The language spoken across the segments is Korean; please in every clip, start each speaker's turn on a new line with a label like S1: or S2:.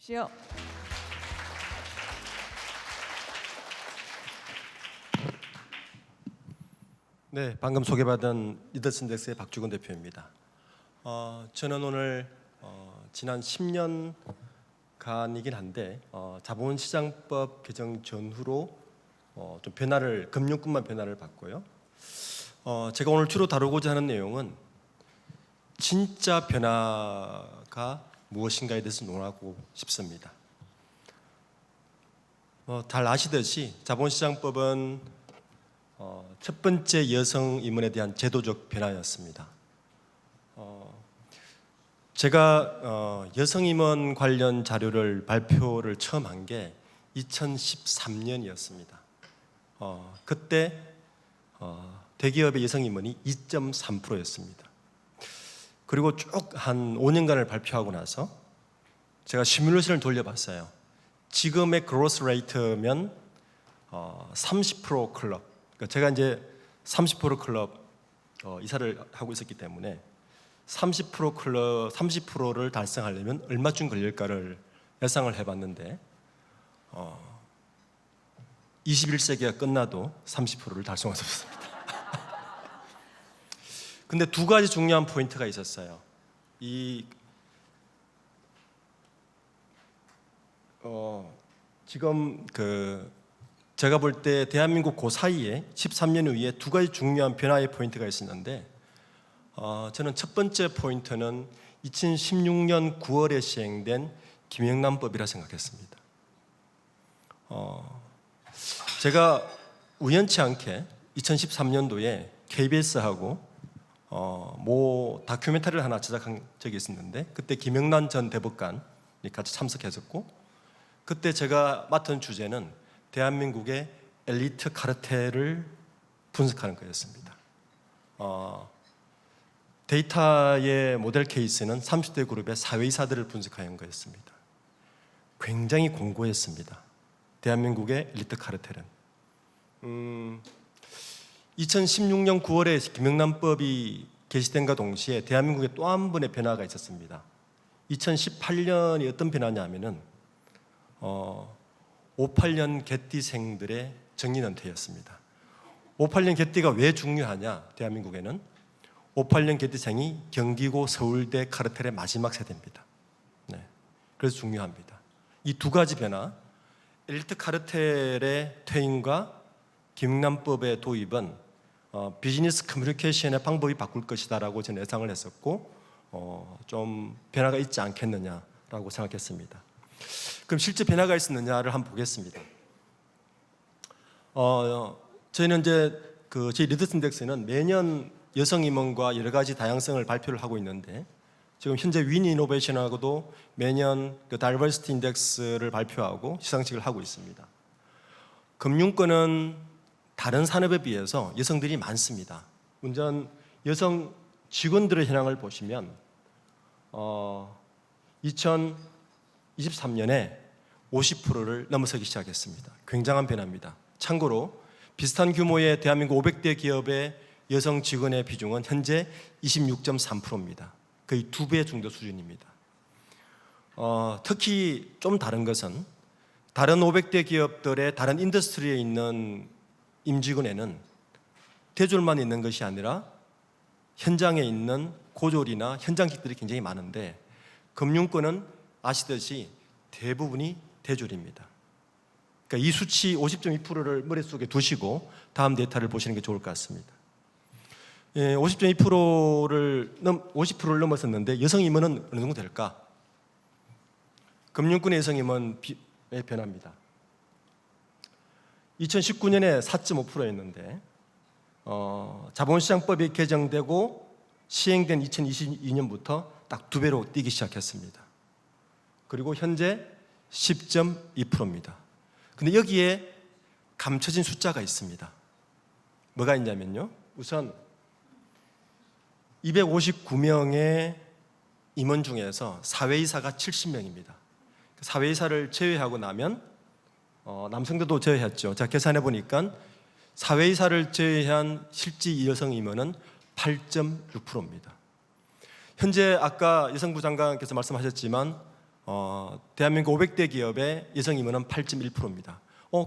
S1: 주십시오.
S2: 네, 방금 소개받은 리더스인덱스의 박주근 대표입니다. 저는 오늘 지난 10년간이긴 한데 자본시장법 개정 전후로 좀 금융권만 변화를 봤고요. 제가 오늘 주로 다루고자 하는 내용은 진짜 변화가 무엇인가에 대해서 논하고 싶습니다. 잘 아시듯이 자본시장법은 첫 번째 여성 임원에 대한 제도적 변화였습니다. 제가 여성 임원 관련 자료를 발표를 처음 한 게 2013년이었습니다. 그때 대기업의 여성 임원이 2.3%였습니다. 그리고 쭉 한 5년간을 발표하고 나서 제가 시뮬레이션을 돌려봤어요. 지금의 그로스 레이트면 30% 클럽, 그러니까 제가 이제 30% 클럽 이사를 하고 있었기 때문에 30% 클럽 30%를 달성하려면 얼마쯤 걸릴까를 예상을 해봤는데 21세기가 끝나도 30%를 달성할 수 없습니다. 근데 두 가지 중요한 포인트가 있었어요. 지금 제가 볼 때 대한민국 그 사이에 13년 후에 두 가지 중요한 변화의 포인트가 있었는데 저는 첫 번째 포인트는 2016년 9월에 시행된 김영란법이라 생각했습니다. 제가 우연치 않게 2013년도에 KBS하고 다큐멘터리를 하나 제작한 적이 있었는데 그때 김영란 전 대법관이 같이 참석했었고 그때 제가 맡은 주제는 대한민국의 엘리트 카르텔을 분석하는 거였습니다. 데이터의 모델 케이스는 30대 그룹의 사회이사들을 분석하는 거였습니다. 굉장히 공고했습니다. 대한민국의 엘리트 카르텔은 2016년 9월에 김영란법이 개시된과 동시에 대한민국에 또 한 번의 변화가 있었습니다. 2018년이 어떤 변화냐면은 58년 개띠생들의 정년은퇴였습니다. 58년 개띠가 왜 중요하냐? 대한민국에는 58년 개띠생이 경기고 서울대 카르텔의 마지막 세대입니다. 네, 그래서 중요합니다. 이 두 가지 변화, 엘리트 카르텔의 퇴임과 김영란법의 도입은 비즈니스 커뮤니케이션의 방법이 바꿀 것이다라고 저는 예상을 했었고 좀 변화가 있지 않겠느냐라고 생각했습니다. 그럼 실제 변화가 있었느냐를 한번 보겠습니다. 저희는 이제 저희 리더스인덱스는 매년 여성 임원과 여러 가지 다양성을 발표를 하고 있는데 지금 현재 위니노베이션하고도 매년 다이버시티 인덱스를 발표하고 시상식을 하고 있습니다. 금융권은 다른 산업에 비해서 여성들이 많습니다. 여성 직원들의 현황을 보시면 2023년에 50%를 넘어서기 시작했습니다. 굉장한 변화입니다. 참고로 비슷한 규모의 대한민국 500대 기업의 여성 직원의 비중은 현재 26.3%입니다. 거의 2배 정도 수준입니다. 특히 좀 다른 것은 다른 500대 기업들의 다른 인더스트리에 있는 임직원에는 대졸만 있는 것이 아니라 현장에 있는 고졸이나 현장직들이 굉장히 많은데 금융권은 아시듯이 대부분이 대졸입니다. 그러니까 이 수치 50.2%를 머릿속에 두시고 다음 데이터를 보시는 게 좋을 것 같습니다. 50.2%를 넘었었는데 여성 임원은 어느 정도 될까? 금융권의 여성 임원의 변화입니다. 2019년에 4.5%였는데 자본시장법이 개정되고 시행된 2022년부터 딱 2배로 뛰기 시작했습니다. 그리고 현재 10.2%입니다. 근데 여기에 감춰진 숫자가 있습니다. 뭐가 있냐면요. 우선 259명의 임원 중에서 사회이사가 70명입니다. 사회이사를 제외하고 나면 남성들도 제외했죠. 제가 계산해 보니까 사회이사를 제외한 실제 여성 임원은 8.6%입니다. 현재 아까 여성부 장관께서 말씀하셨지만 대한민국 500대 기업의 여성 임원은 8.1%입니다.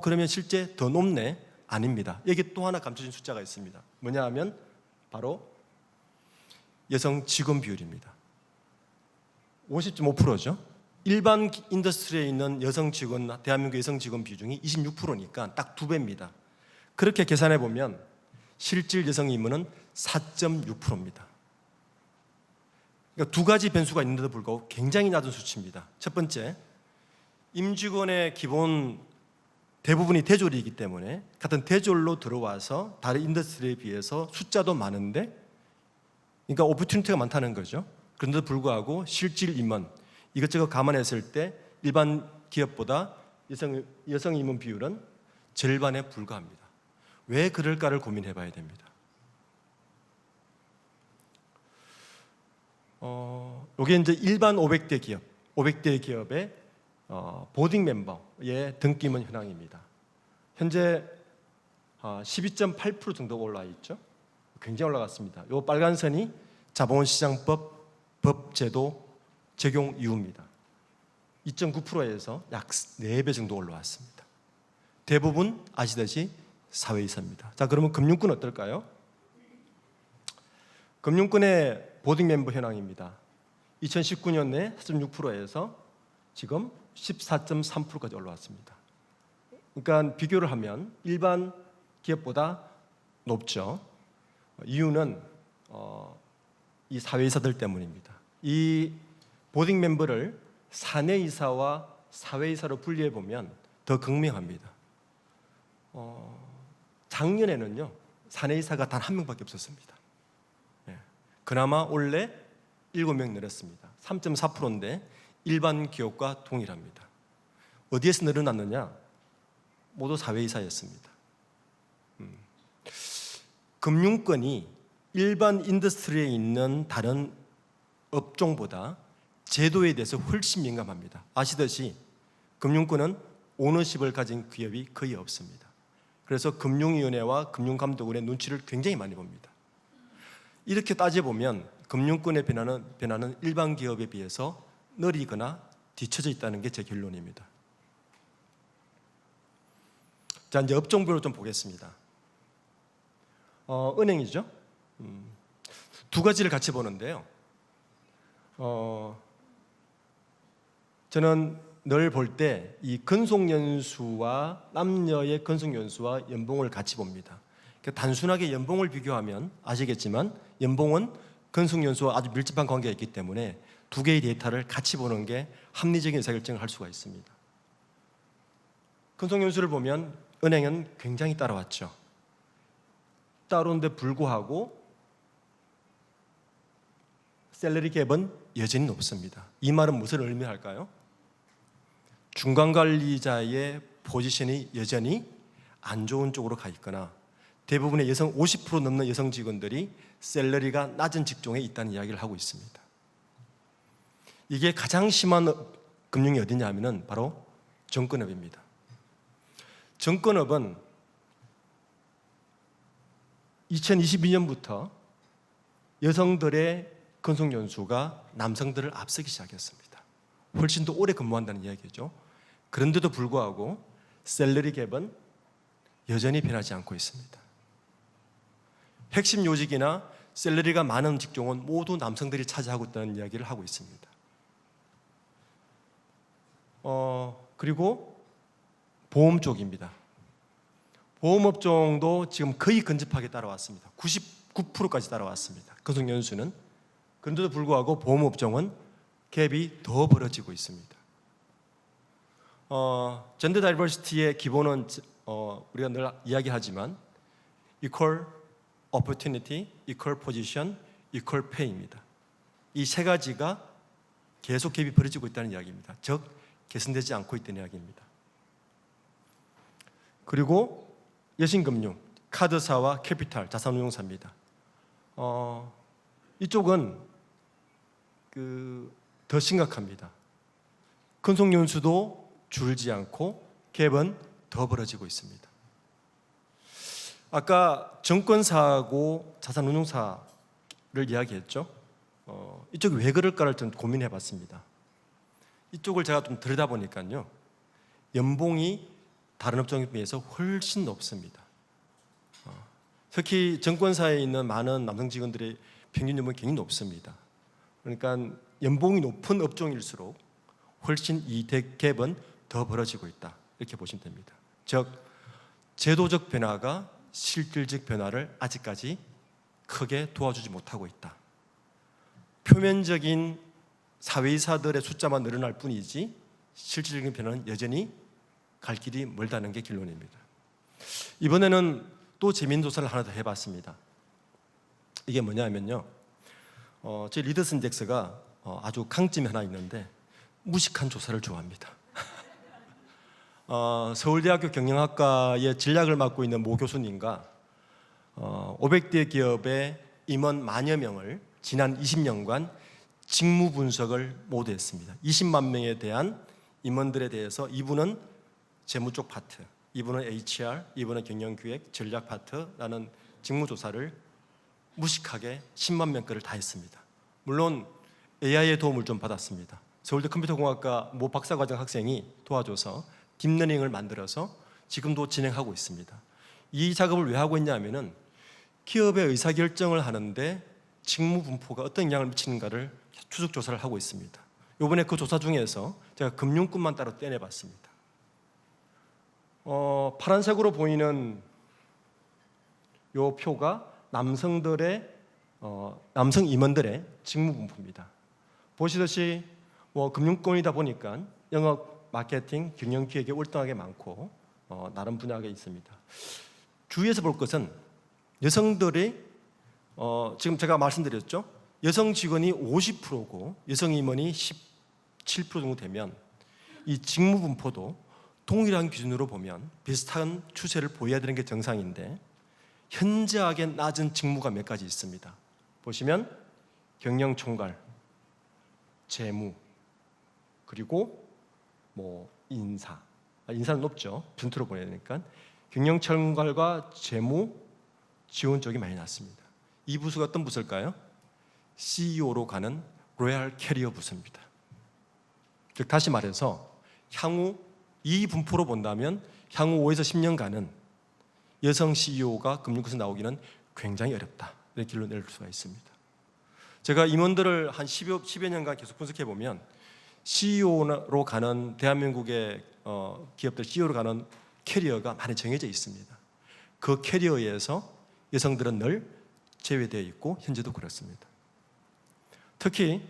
S2: 그러면 실제 더 높네? 아닙니다. 여기 또 하나 감춰진 숫자가 있습니다. 뭐냐 하면 바로 여성 직원 비율입니다. 50.5%죠. 일반 인더스트리에 있는 여성 직원, 대한민국 여성 직원 비중이 26%니까 딱 2배입니다. 그렇게 계산해 보면 실질 여성 임원은 4.6%입니다. 그러니까 두 가지 변수가 있는데도 불구하고 굉장히 낮은 수치입니다. 첫 번째, 임직원의 기본 대부분이 대졸이기 때문에 같은 대졸로 들어와서 다른 인더스트리에 비해서 숫자도 많은데, 그러니까 오퍼튜니티가 많다는 거죠. 그런데도 불구하고 실질 임원, 이것저것 감안했을 때 일반 기업보다 여성 임원 비율은 절반에 불과합니다. 왜 그럴까를 고민해 봐야 됩니다. 이게 이제 일반 500대 기업의 보딩 멤버의 등기임원 현황입니다. 현재 12.8% 정도가 올라와 있죠. 굉장히 올라갔습니다. 이 빨간 선이 자본시장법 법제도 적용 이후입니다. 2.9%에서 약 4배 정도 올라왔습니다. 대부분 아시듯이 사회이사입니다. 자, 그러면 금융권 어떨까요? 금융권의 보딩 멤버 현황입니다. 2019년에 4.6%에서 지금 14.3%까지 올라왔습니다. 그러니까 비교를 하면 일반 기업보다 높죠. 이유는 이 사회이사들 때문입니다. 이 보딩 멤버를 사내이사와 사회이사로 분리해 보면 더 극명합니다. 작년에는요, 사내이사가 단 1명밖에 없었습니다. 그나마 올해 7명 늘었습니다. 3.4%인데 일반 기업과 동일합니다. 어디에서 늘어났느냐? 모두 사회이사였습니다. 금융권이 일반 인더스트리에 있는 다른 업종보다 제도에 대해서 훨씬 민감합니다. 아시듯이 금융권은 오너십을 가진 기업이 거의 없습니다. 그래서 금융위원회와 금융감독원의 눈치를 굉장히 많이 봅니다. 이렇게 따져보면 금융권의 변화는 일반 기업에 비해서 느리거나 뒤처져 있다는 게 제 결론입니다. 자, 이제 업종별로 좀 보겠습니다. 은행이죠. 두 가지를 같이 보는데요. 저는 늘 볼 때 이 근속연수와 남녀의 근속연수와 연봉을 같이 봅니다. 그러니까 단순하게 연봉을 비교하면 아시겠지만 연봉은 근속연수와 아주 밀접한 관계가 있기 때문에 두 개의 데이터를 같이 보는 게 합리적인 의사결정을 할 수가 있습니다. 근속연수를 보면 은행은 굉장히 따라왔죠. 따라오는데 불구하고 셀러리 갭은 여전히 높습니다. 이 말은 무슨 의미할까요? 중간관리자의 포지션이 여전히 안 좋은 쪽으로 가 있거나 대부분의 50% 넘는 여성 직원들이 셀러리가 낮은 직종에 있다는 이야기를 하고 있습니다. 이게 가장 심한 금융이 어디냐 하면 바로 정권업입니다. 정권업은 2022년부터 여성들의 근속연수가 남성들을 앞서기 시작했습니다. 훨씬 더 오래 근무한다는 이야기죠. 그런데도 불구하고 셀러리 갭은 여전히 변하지 않고 있습니다. 핵심 요직이나 셀러리가 많은 직종은 모두 남성들이 차지하고 있다는 이야기를 하고 있습니다. 그리고 보험 쪽입니다. 보험업종도 지금 거의 근접하게 따라왔습니다. 99%까지 따라왔습니다. 근속연수는. 그런데도 불구하고 보험업종은 갭이 더 벌어지고 있습니다. 젠더 다이버시티의 기본은 우리가 늘 이야기하지만 equal opportunity, equal position, equal pay입니다. 이 세 가지가 계속 갭이 벌어지고 있다는 이야기입니다. 즉 개선되지 않고 있다는 이야기입니다. 그리고 여신금융, 카드사와 캐피탈, 자산운용사입니다. 이쪽은 더 심각합니다. 근속연수도 줄지 않고 갭은 더 벌어지고 있습니다. 아까 증권사하고 자산운용사를 이야기했죠. 이쪽이 왜 그럴까를 좀 고민해 봤습니다. 이쪽을 제가 좀 들여다보니까요, 연봉이 다른 업종에 비해서 훨씬 높습니다. 특히 정권사에 있는 많은 남성 직원들의 평균 연봉이 굉장히 높습니다. 그러니까 연봉이 높은 업종일수록 훨씬 이 갭은 더 벌어지고 있다, 이렇게 보시면 됩니다. 즉, 제도적 변화가 실질적 변화를 아직까지 크게 도와주지 못하고 있다. 표면적인 사회이사들의 숫자만 늘어날 뿐이지 실질적인 변화는 여전히 갈 길이 멀다는 게 결론입니다. 이번에는 또 재미있는 조사를 하나 더 해봤습니다. 이게 뭐냐면요, 제 리더스 인덱스가 아주 강점이 하나 있는데 무식한 조사를 좋아합니다. 서울대학교 경영학과의 전략을 맡고 있는 모 교수님과 500대 기업의 임원 만여 명을 지난 20년간 직무 분석을 모두 했습니다. 20만 명에 대한 임원들에 대해서 이분은 재무 쪽 파트, 이분은 HR, 이분은 경영기획, 전략 파트라는 직무 조사를 무식하게 10만 명 거를 다 했습니다. 물론 AI의 도움을 좀 받았습니다. 서울대 컴퓨터공학과 모 박사과정 학생이 도와줘서 딥러닝을 만들어서 지금도 진행하고 있습니다. 이 작업을 왜 하고 있냐면은 기업의 의사결정을 하는데 직무 분포가 어떤 영향을 미치는가를 추적 조사를 하고 있습니다. 이번에 그 조사 중에서 제가 금융권만 따로 떼내봤습니다. 파란색으로 보이는 이 표가 남성들의 남성 임원들의 직무 분포입니다. 보시듯이 금융권이다 보니까 영업, 마케팅, 경영 기획에 월등하게 많고 나름 분야가 있습니다. 주의해서 볼 것은 여성들이 지금 제가 말씀드렸죠. 여성 직원이 50%고 여성 임원이 17% 정도 되면 이 직무 분포도 동일한 기준으로 보면 비슷한 추세를 보여야 되는 게 정상인데 현저하게 낮은 직무가 몇 가지 있습니다. 보시면 경영총괄, 재무, 그리고 인사는 높죠. 전투로 보내야 되니까 경영총괄과 재무, 지원 쪽이 많이 났습니다. 이 부서가 어떤 부서일까요? CEO로 가는 로얄 캐리어 부서입니다. 즉 다시 말해서 향후 이 분포로 본다면 향후 5에서 10년간은 여성 CEO가 금융권에서 나오기는 굉장히 어렵다, 이렇게 결론 낼 수가 있습니다. 제가 임원들을 한 10여 년간 계속 분석해 보면 CEO로 가는 대한민국의 기업들 CEO로 가는 캐리어가 많이 정해져 있습니다. 그 캐리어에서 여성들은 늘 제외되어 있고 현재도 그렇습니다. 특히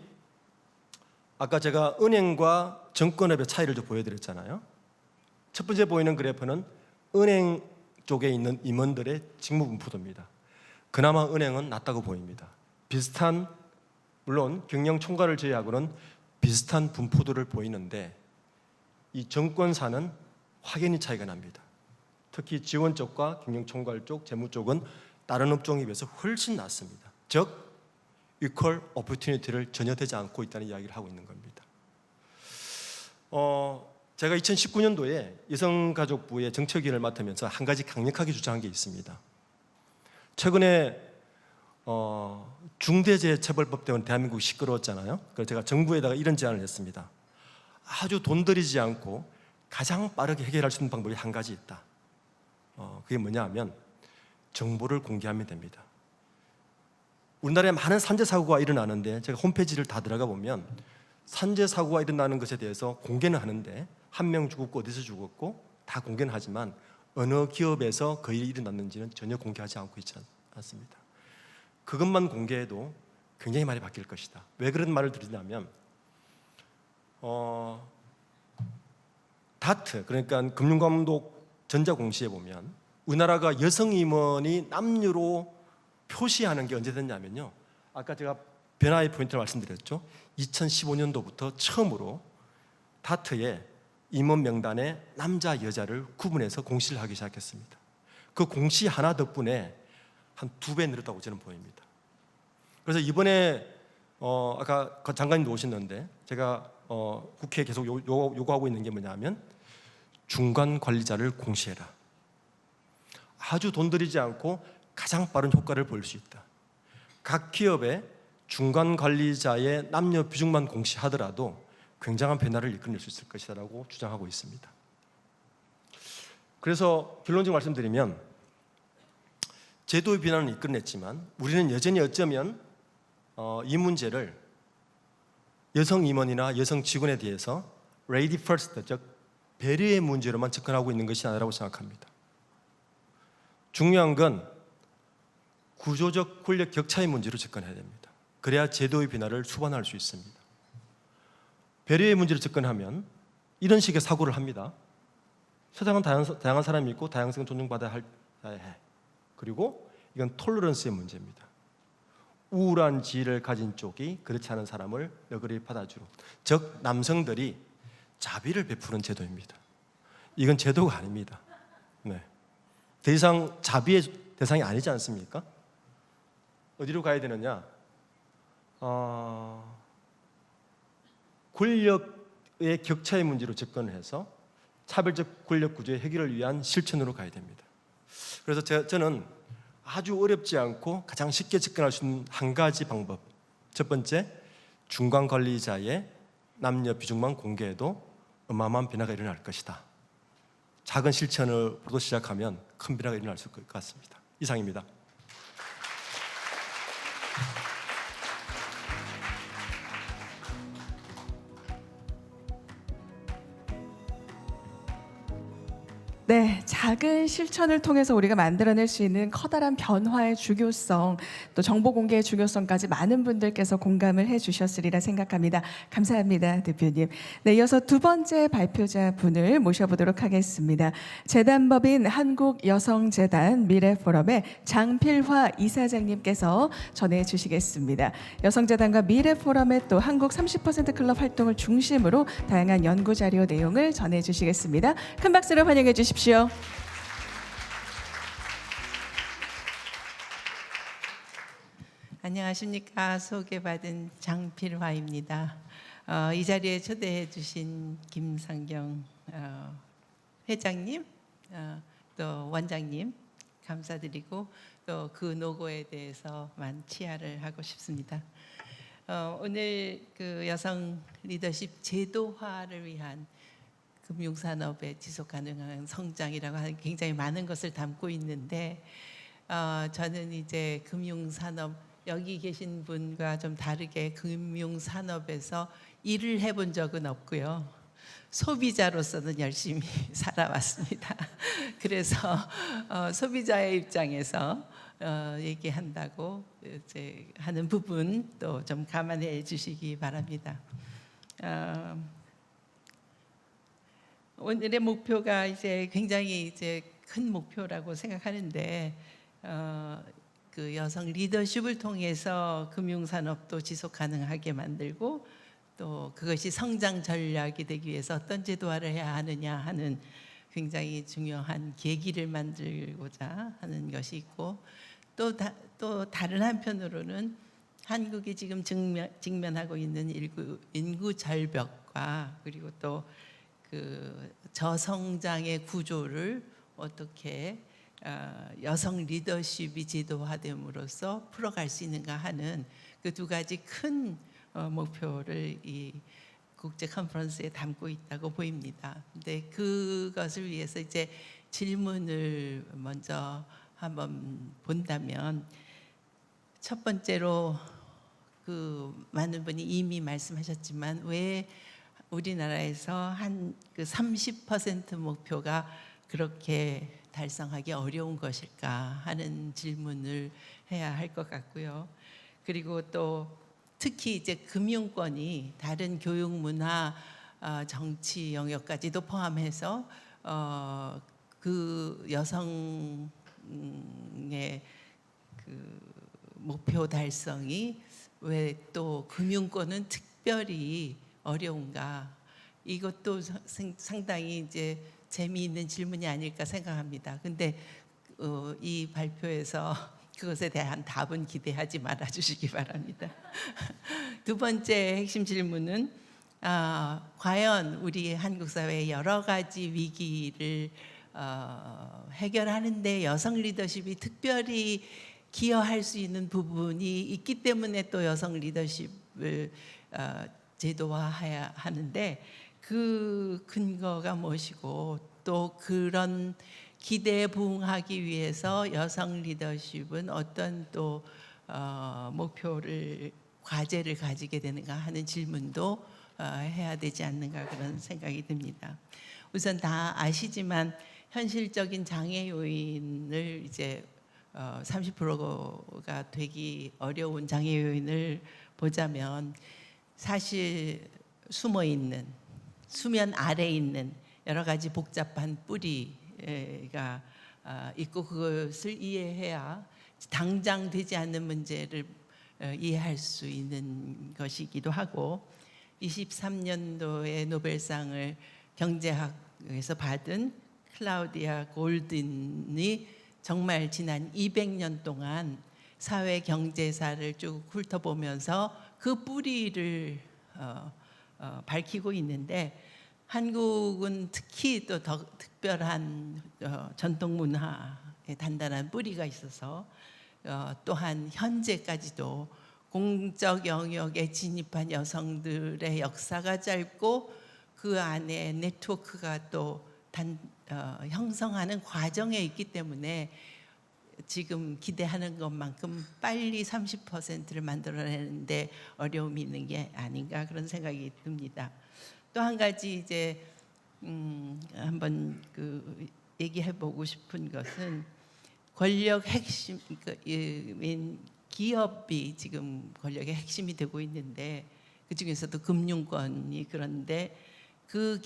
S2: 아까 제가 은행과 증권업의 차이를 좀 보여드렸잖아요. 첫 번째 보이는 그래프는 은행 쪽에 있는 임원들의 직무 분포도입니다. 그나마 은행은 낮다고 보입니다. 비슷한, 물론 경영총괄을 제외하고는 비슷한 분포도를 보이는데 이 증권사는 확연히 차이가 납니다. 특히 지원 쪽과 경영총괄 쪽, 재무 쪽은 다른 업종에 비해서 훨씬 낮습니다. 즉 equal opportunity를 전혀 되지 않고 있다는 이야기를 하고 있는 겁니다. 제가 2019년도에 여성가족부의 정책위원을 맡으면서 한 가지 강력하게 주장한 게 있습니다. 최근에 중대재해처벌법 때문에 대한민국이 시끄러웠잖아요. 그래서 제가 정부에다가 이런 제안을 했습니다. 아주 돈 들이지 않고 가장 빠르게 해결할 수 있는 방법이 한 가지 있다. 그게 뭐냐 하면 정보를 공개하면 됩니다. 우리나라에 많은 산재 사고가 일어나는데 제가 홈페이지를 다 들어가 보면 산재 사고가 일어나는 것에 대해서 공개는 하는데 한 명 죽었고 어디서 죽었고 다 공개는 하지만 어느 기업에서 그 일이 일어났는지는 전혀 공개하지 않고 있지 않습니다. 그것만 공개해도 굉장히 많이 바뀔 것이다. 왜 그런 말을 드리냐면 다트, 그러니까 금융감독 전자공시에 보면 우리나라가 여성 임원이 남녀로 표시하는 게 언제 됐냐면요, 아까 제가 변화의 포인트를 말씀드렸죠. 2015년도부터 처음으로 다트에 임원 명단에 남자, 여자를 구분해서 공시를 하기 시작했습니다. 그 공시 하나 덕분에 한 2배 늘었다고 저는 보입니다. 그래서 이번에 아까 장관님도 오셨는데 제가 국회에 계속 요구하고 있는 게 뭐냐면 중간 관리자를 공시해라. 아주 돈 들이지 않고 가장 빠른 효과를 볼 수 있다. 각 기업의 중간 관리자의 남녀 비중만 공시하더라도 굉장한 변화를 이끌어낼 수 있을 것이라고 주장하고 있습니다. 그래서 결론적으로 말씀드리면 제도의 변화는 이끌어냈지만 우리는 여전히 어쩌면 이 문제를 여성 임원이나 여성 직원에 대해서 Lady First, 즉 배려의 문제로만 접근하고 있는 것이 아니라고 생각합니다. 중요한 건 구조적 권력 격차의 문제로 접근해야 됩니다. 그래야 제도의 변화를 수반할 수 있습니다. 배려의 문제로 접근하면 이런 식의 사고를 합니다. 세상은 다양한 사람이 있고 다양성을 존중받아야 해. 그리고 이건 톨러런스의 문제입니다. 우울한 지혜를 가진 쪽이 그렇지 않은 사람을 너그러이 받아주는, 즉 남성들이 자비를 베푸는 제도입니다. 이건 제도가 아닙니다. 네. 더 이상 자비의 대상이 아니지 않습니까? 어디로 가야 되느냐? 권력의 격차의 문제로 접근을 해서 차별적 권력 구조의 해결을 위한 실천으로 가야 됩니다. 그래서 저는 아주 어렵지 않고 가장 쉽게 접근할 수 있는 한 가지 방법, 첫 번째, 중간 관리자의 남녀 비중만 공개해도 어마어마한 변화가 일어날 것이다. 작은 실천으로 시작하면 큰 변화가 일어날 수 있을 것 같습니다. 이상입니다.
S1: 네, 작은 실천을 통해서 우리가 만들어낼 수 있는 커다란 변화의 중요성, 또 정보 공개의 중요성까지 많은 분들께서 공감을 해주셨으리라 생각합니다. 감사합니다, 대표님. 네, 이어서 두 번째 발표자 분을 모셔보도록 하겠습니다. 재단법인 한국여성재단 미래포럼의 장필화 이사장님께서 전해주시겠습니다. 여성재단과 미래포럼의 또 한국 30% 클럽 활동을 중심으로 다양한 연구자료 내용을 전해주시겠습니다. 큰 박수로 환영해 주십시오.
S3: 안녕하십니까. 소개받은 장필화입니다. 이 자리에 초대해 주신 김상경 회장님, 또 원장님 감사드리고 또 그 노고에 대해서만 치하를 하고 싶습니다. 오늘 그 여성 리더십 제도화를 위한 금융산업의 지속가능한 성장이라고 하는 굉장히 많은 것을 담고 있는데 저는 이제 금융산업, 여기 계신 분과 좀 다르게 금융산업에서 일을 해본 적은 없고요. 소비자로서는 열심히 살아왔습니다. 그래서 소비자의 입장에서 얘기한다고 이제 하는 부분 또 좀 감안해 주시기 바랍니다. 오늘의 목표가 이제 굉장히 이제 큰 목표라고 생각하는데 그 여성 리더십을 통해서 금융산업도 지속 가능하게 만들고 또 그것이 성장 전략이 되기 위해서 어떤 제도화를 해야 하느냐 하는 굉장히 중요한 계기를 만들고자 하는 것이 있고 또 다른 한편으로는 한국이 지금 직면하고 있는 인구 절벽과 그리고 또 그 저성장의 구조를 어떻게 여성 리더십이 제도화됨으로써 풀어갈 수 있는가 하는 그 두 가지 큰 목표를 이 국제 컨퍼런스에 담고 있다고 보입니다. 근데 그것을 위해서 이제 질문을 먼저 한번 본다면 첫 번째로 그 많은 분이 이미 말씀하셨지만 왜 우리나라에서 한 그 30% 목표가 그렇게 달성하기 어려운 것일까 하는 질문을 해야 할 것 같고요. 그리고 또 특히 이제 금융권이 다른 교육, 문화, 정치 영역까지도 포함해서 그 여성의 그 목표 달성이 왜 또 금융권은 특별히 어려운가? 이것도 상당히 이제 재미있는 질문이 아닐까 생각합니다. 근데 이 발표에서 그것에 대한 답은 기대하지 말아 주시기 바랍니다. 두 번째 핵심 질문은 과연 우리 한국 사회의 여러 가지 위기를 해결하는데 여성 리더십이 특별히 기여할 수 있는 부분이 있기 때문에 또 여성 리더십을 제도화해야 하는데 그 근거가 무엇이고 또 그런 기대에 부응하기 위해서 여성 리더십은 어떤 또 목표를 과제를 가지게 되는가 하는 질문도 해야 되지 않는가 그런 생각이 듭니다. 우선 다 아시지만 현실적인 장애 요인을 이제 30%가 되기 어려운 장애 요인을 보자면 사실 숨어 있는 수면 아래에 있는 여러 가지 복잡한 뿌리가 있고 그것을 이해해야 당장 되지 않는 문제를 이해할 수 있는 것이기도 하고 23년도에 노벨상을 경제학에서 받은 클라우디아 골든이 정말 지난 200년 동안 사회 경제사를 쭉 훑어보면서 그 뿌리를 밝히고 있는데 한국은 특히 또 더 특별한 전통 문화의 단단한 뿌리가 있어서 또한 현재까지도 공적 영역에 진입한 여성들의 역사가 짧고 그 안에 네트워크가 또 형성하는 과정에 있기 때문에 지금 기대하는 것만큼 빨리 30%를 만들어내는데 어려움이 있는 게 아닌가 그런 생각이 듭니다. 또 한 가지 이제 한번 얘기해 보고 싶은 것은 권력 핵심 기업이 지금 권력의 핵심이 되고 있는데 그 중에서도 금융권이 그런데 그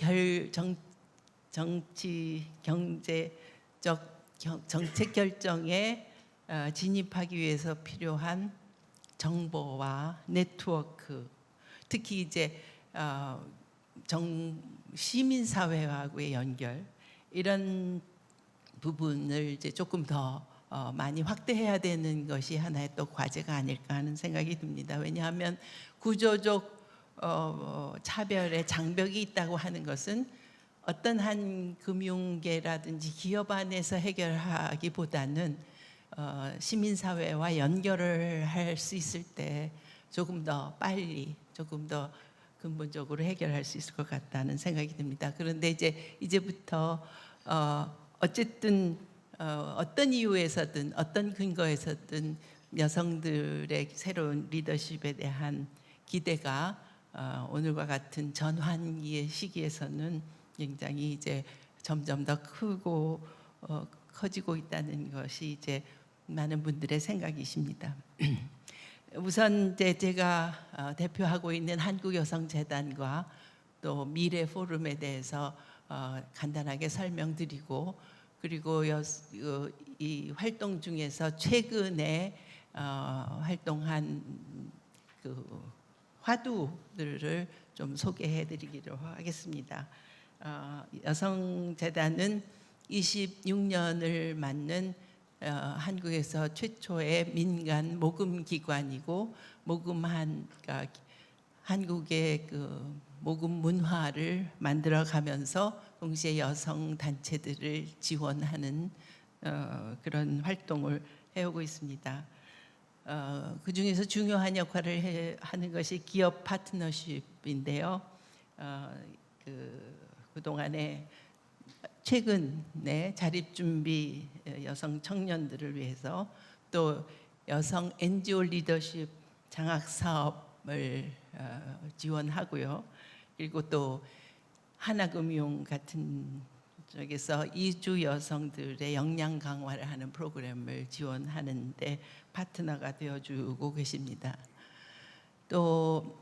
S3: 정치 경제적 정책 결정에 진입하기 위해서 필요한 정보와 네트워크, 특히 이제 시민 사회하고의 연결 이런 부분을 이제 조금 더 많이 확대해야 되는 것이 하나의 또 과제가 아닐까 하는 생각이 듭니다. 왜냐하면 구조적 차별의 장벽이 있다고 하는 것은 어떤 한 금융계라든지 기업 안에서 해결하기보다는 시민사회와 연결을 할 수 있을 때 조금 더 빨리 조금 더 근본적으로 해결할 수 있을 것 같다는 생각이 듭니다. 그런데 이제부터 어쨌든 어떤 이유에서든 어떤 근거에서든 여성들의 새로운 리더십에 대한 기대가 오늘과 같은 전환기의 시기에서는 굉장히 이제 점점 더 크고 커지고 있다는 것이 이제 많은 분들의 생각이십니다. 우선 이제 제가 대표하고 있는 한국여성재단과 또 미래 포럼에 대해서 간단하게 설명드리고 그리고 이 활동 중에서 최근에 활동한 그 화두들을 좀 소개해드리기로 하겠습니다. 여성재단은 26년을 맞는 한국에서 최초의 민간 모금 기관이고 그러니까 한국의 그 모금 문화를 만들어가면서 동시에 여성 단체들을 지원하는 그런 활동을 해오고 있습니다. 그 중에서 중요한 역할을 하는 것이 기업 파트너십인데요. 그동안에 최근에 자립준비 여성 청년들을 위해서 또 여성 NGO 리더십 장학 사업을 지원하고요. 그리고 또 하나금융 같은 쪽에서 이주 여성들의 역량 강화를 하는 프로그램을 지원하는데 파트너가 되어주고 계십니다. 또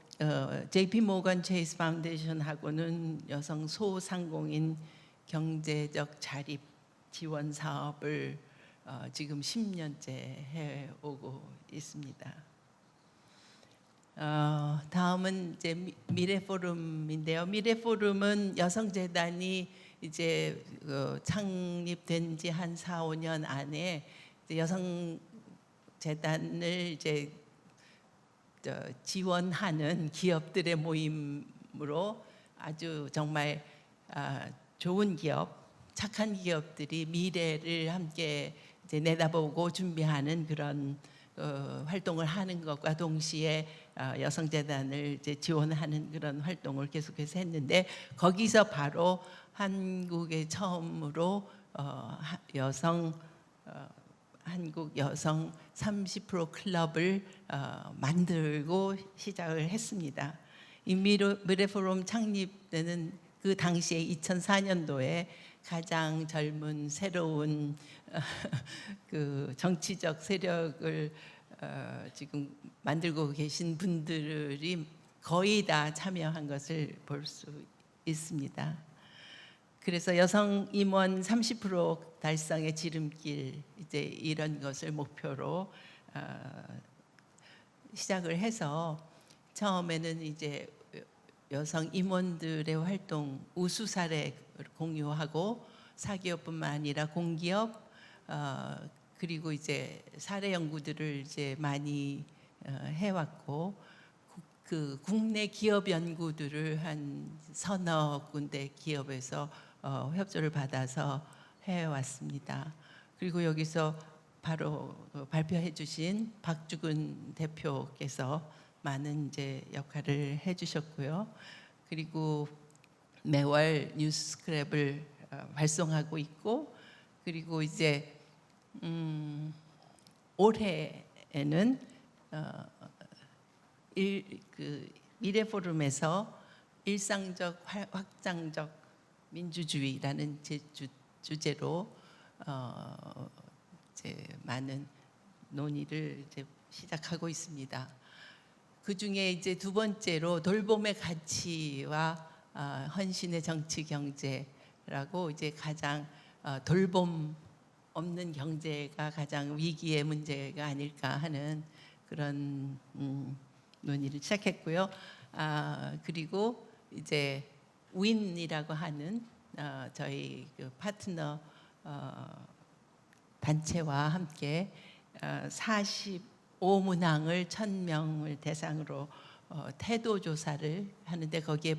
S3: JP 모건 체이스 파운데이션하고는 여성 소상공인 경제적 자립 지원 사업을 지금 10년째 해오고 있습니다. 다음은 이제 미래 포럼인데요. 미래 포럼은 여성재단이 이제 창립된 지 한 4, 5년 안에 이제 여성재단을 이제 지원하는 기업들의 모임으로 아주 정말 좋은 기업, 착한 기업들이 미래를 함께 이제 내다보고 준비하는 그런 활동을 하는 것과 동시에 여성재단을 이제 지원하는 그런 활동을 계속해서 했는데 거기서 바로 한국에 처음으로 한국 여성 30% 클럽을 만들고 시작을 했습니다. 이 미래포럼 창립되는 그 당시에 2004년도에 가장 젊은 새로운 그 정치적 세력을 지금 만들고 계신 분들이 거의 다 참여한 것을 볼 수 있습니다. 그래서 여성 임원 30% 달성의 지름길 이제 이런 것을 목표로 시작을 해서 처음에는 이제 여성 임원들의 활동 우수 사례를 공유하고 사기업뿐만 아니라 공기업 그리고 이제 사례 연구들을 이제 많이 해왔고 그 국내 기업 연구들을 한 서너 군데 기업에서 협조를 받아서 해왔습니다. 그리고 여기서 바로 발표해 주신 박주근 대표께서 많은 이제 역할을 해주셨고요. 그리고 매월 뉴스크랩을 발송하고 있고, 그리고 이제 올해에는 그 미래포럼에서 일상적 확장적 민주주의라는 주제로 이제 많은 논의를 이제 시작하고 있습니다. 그 중에 이제 두 번째로 돌봄의 가치와 헌신의 정치 경제라고 이제 가장 돌봄 없는 경제가 가장 위기의 문제가 아닐까 하는 그런 논의를 시작했고요. 그리고 이제 윈이라고 하는 저희 그 파트너 단체와 함께 45문항을 1000명을 대상으로 태도 조사를 하는데 거기에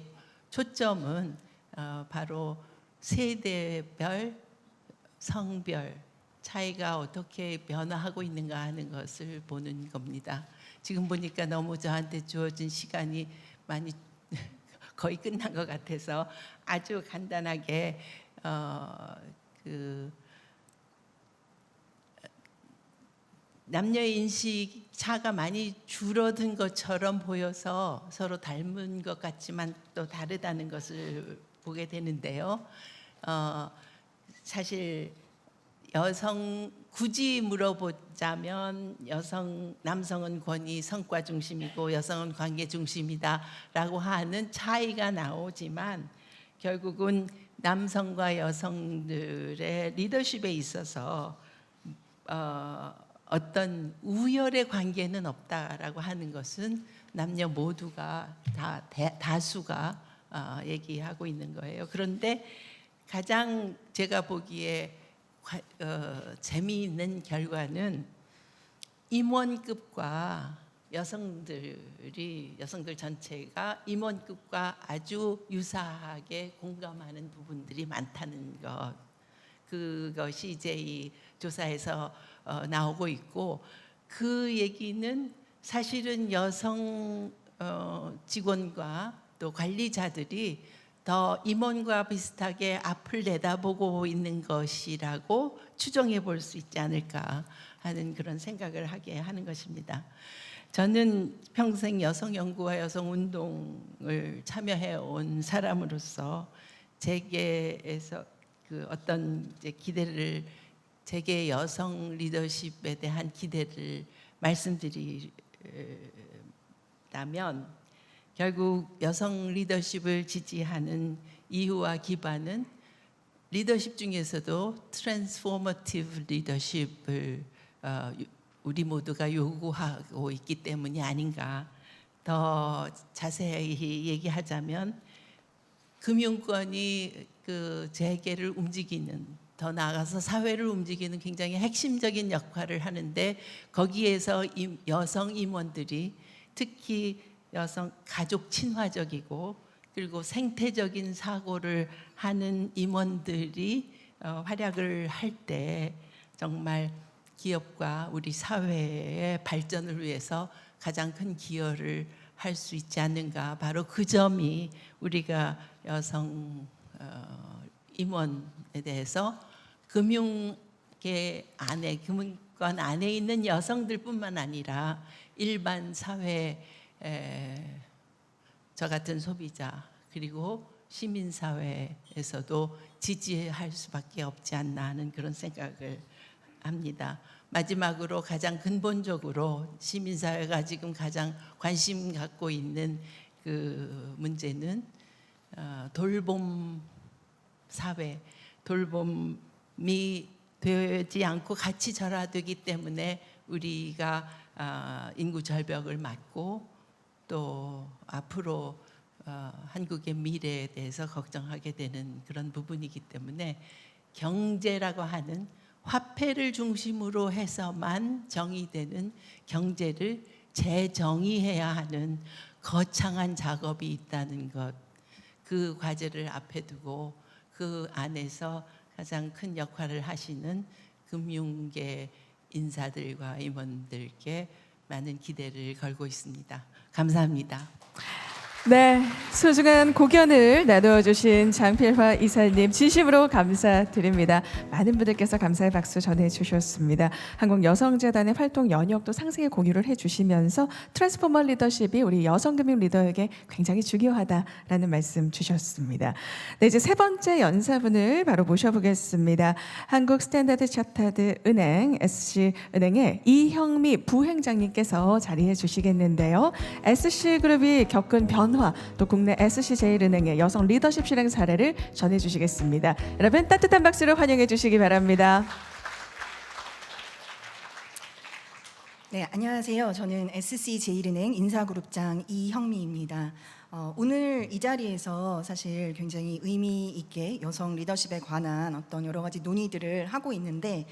S3: 초점은 바로 세대별, 성별 차이가 어떻게 변화하고 있는가 하는 것을 보는 겁니다. 지금 보니까 너무 저한테 주어진 시간이 많이 거의 끝난 것 같아서 아주 간단하게 그 남녀의 인식 차가 많이 줄어든 것처럼 보여서 서로 닮은 것 같지만 또 다르다는 것을 보게 되는데요. 사실 여성 굳이 물어보자면 남성은 권위 성과 중심이고 여성은 관계 중심이다라고 하는 차이가 나오지만 결국은 남성과 여성들의 리더십에 있어서 어떤 우열의 관계는 없다라고 하는 것은 남녀 모두가 다수가 얘기하고 있는 거예요. 그런데 가장 제가 보기에 재미있는 결과는 임원급과 여성들 전체가 임원급과 아주 유사하게 공감하는 부분들이 많다는 것. 그것이 이제 이 조사에서 나오고 있고, 그 얘기는 사실은 여성 직원과 또 관리자들이 더 임원과 비슷하게 앞을 내다보고 있는 것이라고 추정해 볼 수 있지 않을까 하는 그런 생각을 하게 하는 것입니다. 저는 평생 여성 연구와 여성 운동을 참여해 온 사람으로서 제게에서 그 어떤 이제 기대를, 제게 여성 리더십에 대한 기대를 말씀드리자면, 결국 여성 리더십을 지지하는 이유와 기반은 리더십 중에서도 트랜스포머티브 리더십을 우리 모두가 요구하고 있기 때문이 아닌가. 더 자세히 얘기하자면 금융권이 그 재계를 움직이는, 더 나아가서 사회를 움직이는 굉장히 핵심적인 역할을 하는데, 거기에서 여성 임원들이 특히 여성 가족 친화적이고 그리고 생태적인 사고를 하는 임원들이 활약을 할 때 정말 기업과 우리 사회의 발전을 위해서 가장 큰 기여를 할 수 있지 않는가. 바로 그 점이 우리가 여성 임원에 대해서 금융계 안에, 금융권 안에 있는 여성들뿐만 아니라 일반 사회, 저 같은 소비자 그리고 시민사회에서도 지지할 수밖에 없지 않나 하는 그런 생각을 합니다. 마지막으로 가장 근본적으로 시민사회가 지금 가장 관심 갖고 있는 그 문제는 돌봄 사회, 돌봄이 되지 않고 같이 절하되기 때문에 우리가 인구 절벽을 맞고 또 앞으로 한국의 미래에 대해서 걱정하게 되는 그런 부분이기 때문에 경제라고 하는 화폐를 중심으로 해서만 정의되는 경제를 재정의해야 하는 거창한 작업이 있다는 것, 그 과제를 앞에 두고 그 안에서 가장 큰 역할을 하시는 금융계 인사들과 임원들께 많은 기대를 걸고 있습니다. 감사합니다.
S1: 네, 소중한 고견을 나누어주신 장필화 이사님 진심으로 감사드립니다. 많은 분들께서 감사의 박수 전해주셨습니다. 한국여성재단의 활동 연역도 상세히 공유를 해주시면서 트랜스포머 리더십이 우리 여성금융 리더에게 굉장히 중요하다라는 말씀 주셨습니다. 네, 이제 세 번째 연사분을 바로 모셔보겠습니다. 한국 스탠다드 차타드 은행 SC은행의 이형미 부행장님께서 자리해 주시겠는데요. SC그룹이 겪은 변화, 또 국내 SC제일은행의 여성 리더십 실행 사례를 전해주시겠습니다. 여러분 따뜻한 박수로 환영해 주시기 바랍니다.
S4: 네, 안녕하세요. 저는 SC제일은행 인사그룹장 이형미입니다. 오늘 이 자리에서 사실 굉장히 의미 있게 여성 리더십에 관한 어떤 여러 가지 논의들을 하고 있는데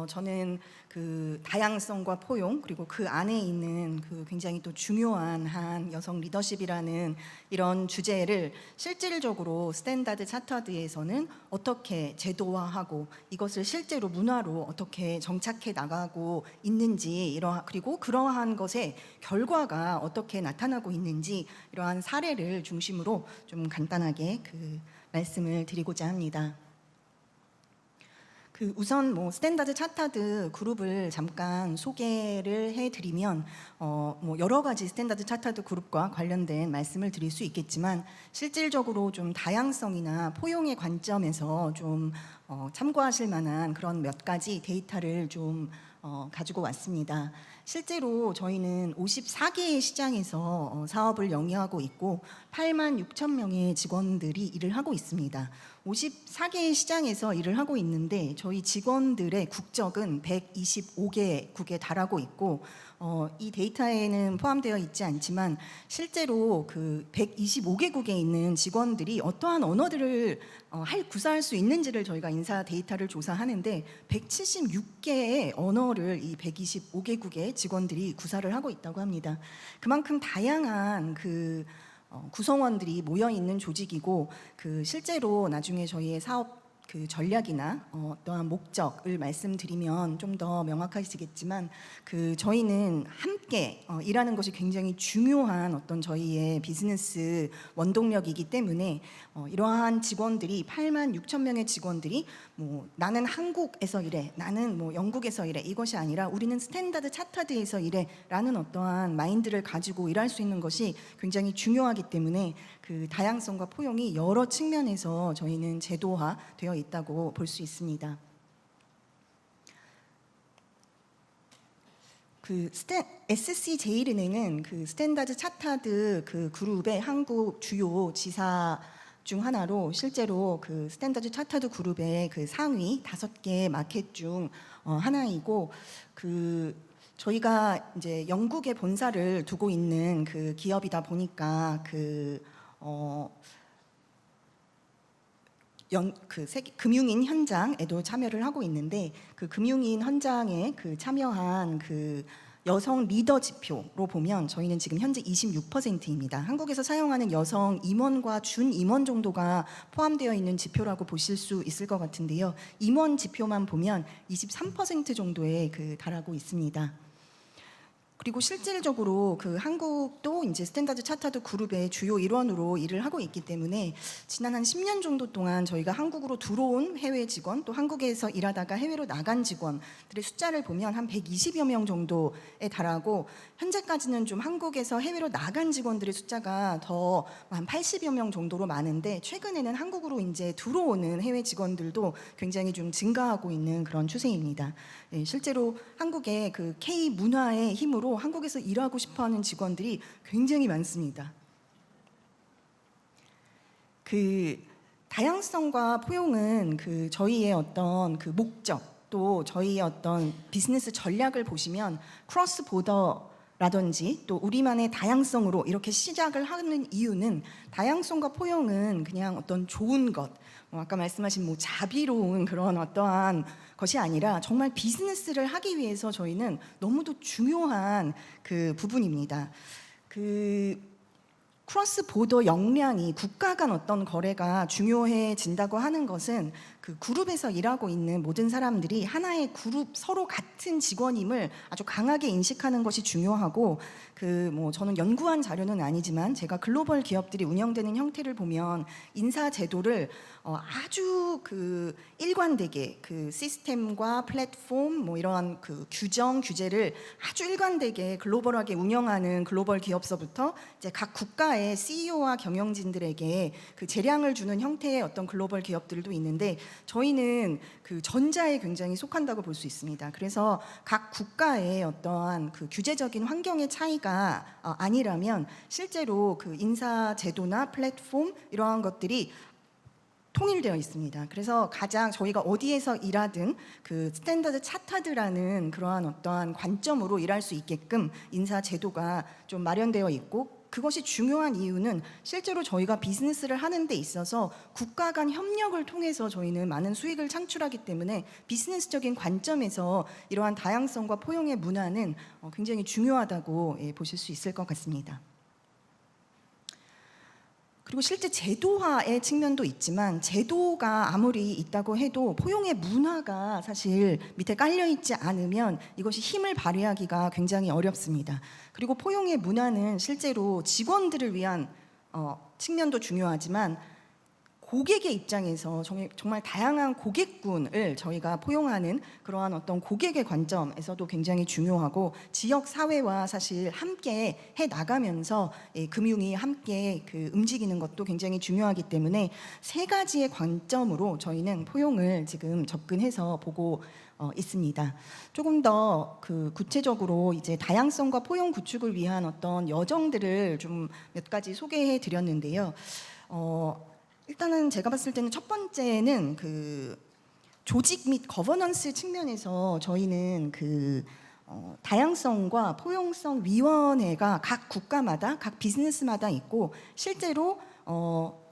S4: 저는 그 다양성과 포용 그리고 그 안에 있는 그 굉장히 또 중요한 한 여성 리더십이라는 이런 주제를 실질적으로 스탠다드 차터드에서는 어떻게 제도화하고 이것을 실제로 문화로 어떻게 정착해 나가고 있는지 그리고 그러한 것의 결과가 어떻게 나타나고 있는지 이러한 사례를 중심으로 좀 간단하게 그 말씀을 드리고자 합니다. 우선 스탠다드 차타드 그룹을 잠깐 소개를 해드리면 여러 가지 스탠다드 차타드 그룹과 관련된 말씀을 드릴 수 있겠지만 실질적으로 좀 다양성이나 포용의 관점에서 좀 참고하실 만한 그런 몇 가지 데이터를 좀 가지고 왔습니다. 실제로 저희는 54개의 시장에서 사업을 영위하고 있고 8만 6천 명의 직원들이 일을 하고 있습니다. 54개의 시장에서 일을 하고 있는데 저희 직원들의 국적은 125개국에 달하고 있고 이 데이터에는 포함되어 있지 않지만 실제로 그 125개국에 있는 직원들이 어떠한 언어들을 구사할 수 있는지를 저희가 인사 데이터를 조사하는데 176개의 언어를 이 125개국의 직원들이 구사를 하고 있다고 합니다. 그만큼 다양한 구성원들이 모여 있는 조직이고 실제로 나중에 저희의 사업 전략이나 어떠한 목적을 말씀드리면 좀 더 명확하시겠지만 저희는 함께 일하는 것이 굉장히 중요한 어떤 저희의 비즈니스 원동력이기 때문에 이러한 직원들이 8만 6천 명의 직원들이 나는 한국에서 일해, 나는 영국에서 일해 이것이 아니라 우리는 스탠다드 차타드에서 일해라는 어떠한 마인드를 가지고 일할 수 있는 것이 굉장히 중요하기 때문에 다양성과 포용이 여러 측면에서 저희는 제도화되어 있다고 볼 수 있습니다. SC제일은행은 스탠다드 차타드 그룹의 한국 주요 지사 중 하나로 실제로 스탠다드 차타드 그룹의 상위 5개 마켓 중 하나이고 저희가 이제 영국에 본사를 두고 있는 기업이다 보니까 금융인 현장에도 참여를 하고 있는데 금융인 현장에 참여한 여성 리더 지표로 보면 저희는 지금 현재 26%입니다. 한국에서 사용하는 여성 임원과 준 임원 정도가 포함되어 있는 지표라고 보실 수 있을 것 같은데요. 임원 지표만 보면 23% 정도에 달하고 있습니다. 그리고 실질적으로 그 한국도 이제 스탠다드 차타드 그룹의 주요 일원으로 일을 하고 있기 때문에 지난 한 10년 정도 동안 저희가 한국으로 들어온 해외 직원 또 한국에서 일하다가 해외로 나간 직원들의 숫자를 보면 한 120여 명 정도에 달하고 현재까지는 좀 한국에서 해외로 나간 직원들의 숫자가 더 한 80여 명 정도로 많은데 최근에는 한국으로 이제 들어오는 해외 직원들도 굉장히 좀 증가하고 있는 그런 추세입니다. 네, 실제로 한국의 그 K 문화의 힘으로 한국에서 일하고 싶어하는 직원들이 굉장히 많습니다. 그 다양성과 포용은 그 저희의 어떤 그 목적 또 저희의 어떤 비즈니스 전략을 보시면 크로스 보더라든지 또 우리만의 다양성으로 이렇게 시작을 하는 이유는 다양성과 포용은 그냥 어떤 좋은 것, 아까 말씀하신 뭐 자비로운 그런 어떠한 것이 아니라 정말 비즈니스를 하기 위해서 저희는 너무도 중요한 그 부분입니다. 그 크로스 보더 역량이 국가 간 어떤 거래가 중요해진다고 하는 것은 그 그룹에서 일하고 있는 모든 사람들이 하나의 그룹 서로 같은 직원임을 아주 강하게 인식하는 것이 중요하고 그 뭐 저는 연구한 자료는 아니지만 제가 글로벌 기업들이 운영되는 형태를 보면 인사 제도를 아주 그 일관되게 그 시스템과 플랫폼 뭐 이러한 그 규정 규제를 아주 일관되게 글로벌하게 운영하는 글로벌 기업서부터 이제 각 국가의 CEO와 경영진들에게 그 재량을 주는 형태의 어떤 글로벌 기업들도 있는데 저희는 그 전자에 굉장히 속한다고 볼 수 있습니다. 그래서 각 국가의 어떠한 그 규제적인 환경의 차이가 아니라면 실제로 그 인사 제도나 플랫폼 이러한 것들이 통일되어 있습니다. 그래서 가장 저희가 어디에서 일하든 그 스탠다드 차타드라는 그러한 어떠한 관점으로 일할 수 있게끔 인사 제도가 좀 마련되어 있고 그것이 중요한 이유는 실제로 저희가 비즈니스를 하는 데 있어서 국가 간 협력을 통해서 저희는 많은 수익을 창출하기 때문에 비즈니스적인 관점에서 이러한 다양성과 포용의 문화는 굉장히 중요하다고 보실 수 있을 것 같습니다. 그리고 실제 제도화의 측면도 있지만 제도가 아무리 있다고 해도 포용의 문화가 사실 밑에 깔려있지 않으면 이것이 힘을 발휘하기가 굉장히 어렵습니다. 그리고 포용의 문화는 실제로 직원들을 위한 측면도 중요하지만 고객의 입장에서 정말 다양한 고객군을 저희가 포용하는 그러한 어떤 고객의 관점에서도 굉장히 중요하고 지역 사회와 사실 함께 해 나가면서 금융이 함께 그 움직이는 것도 굉장히 중요하기 때문에 세 가지의 관점으로 저희는 포용을 지금 접근해서 보고 있습니다. 조금 더 그 구체적으로 이제 다양성과 포용 구축을 위한 어떤 여정들을 좀 몇 가지 소개해 드렸는데요. 일단은 제가 봤을 때는 첫 번째는 그 조직 및 거버넌스 측면에서 저희는 그 다양성과 포용성 위원회가 각 국가마다 각 비즈니스마다 있고 실제로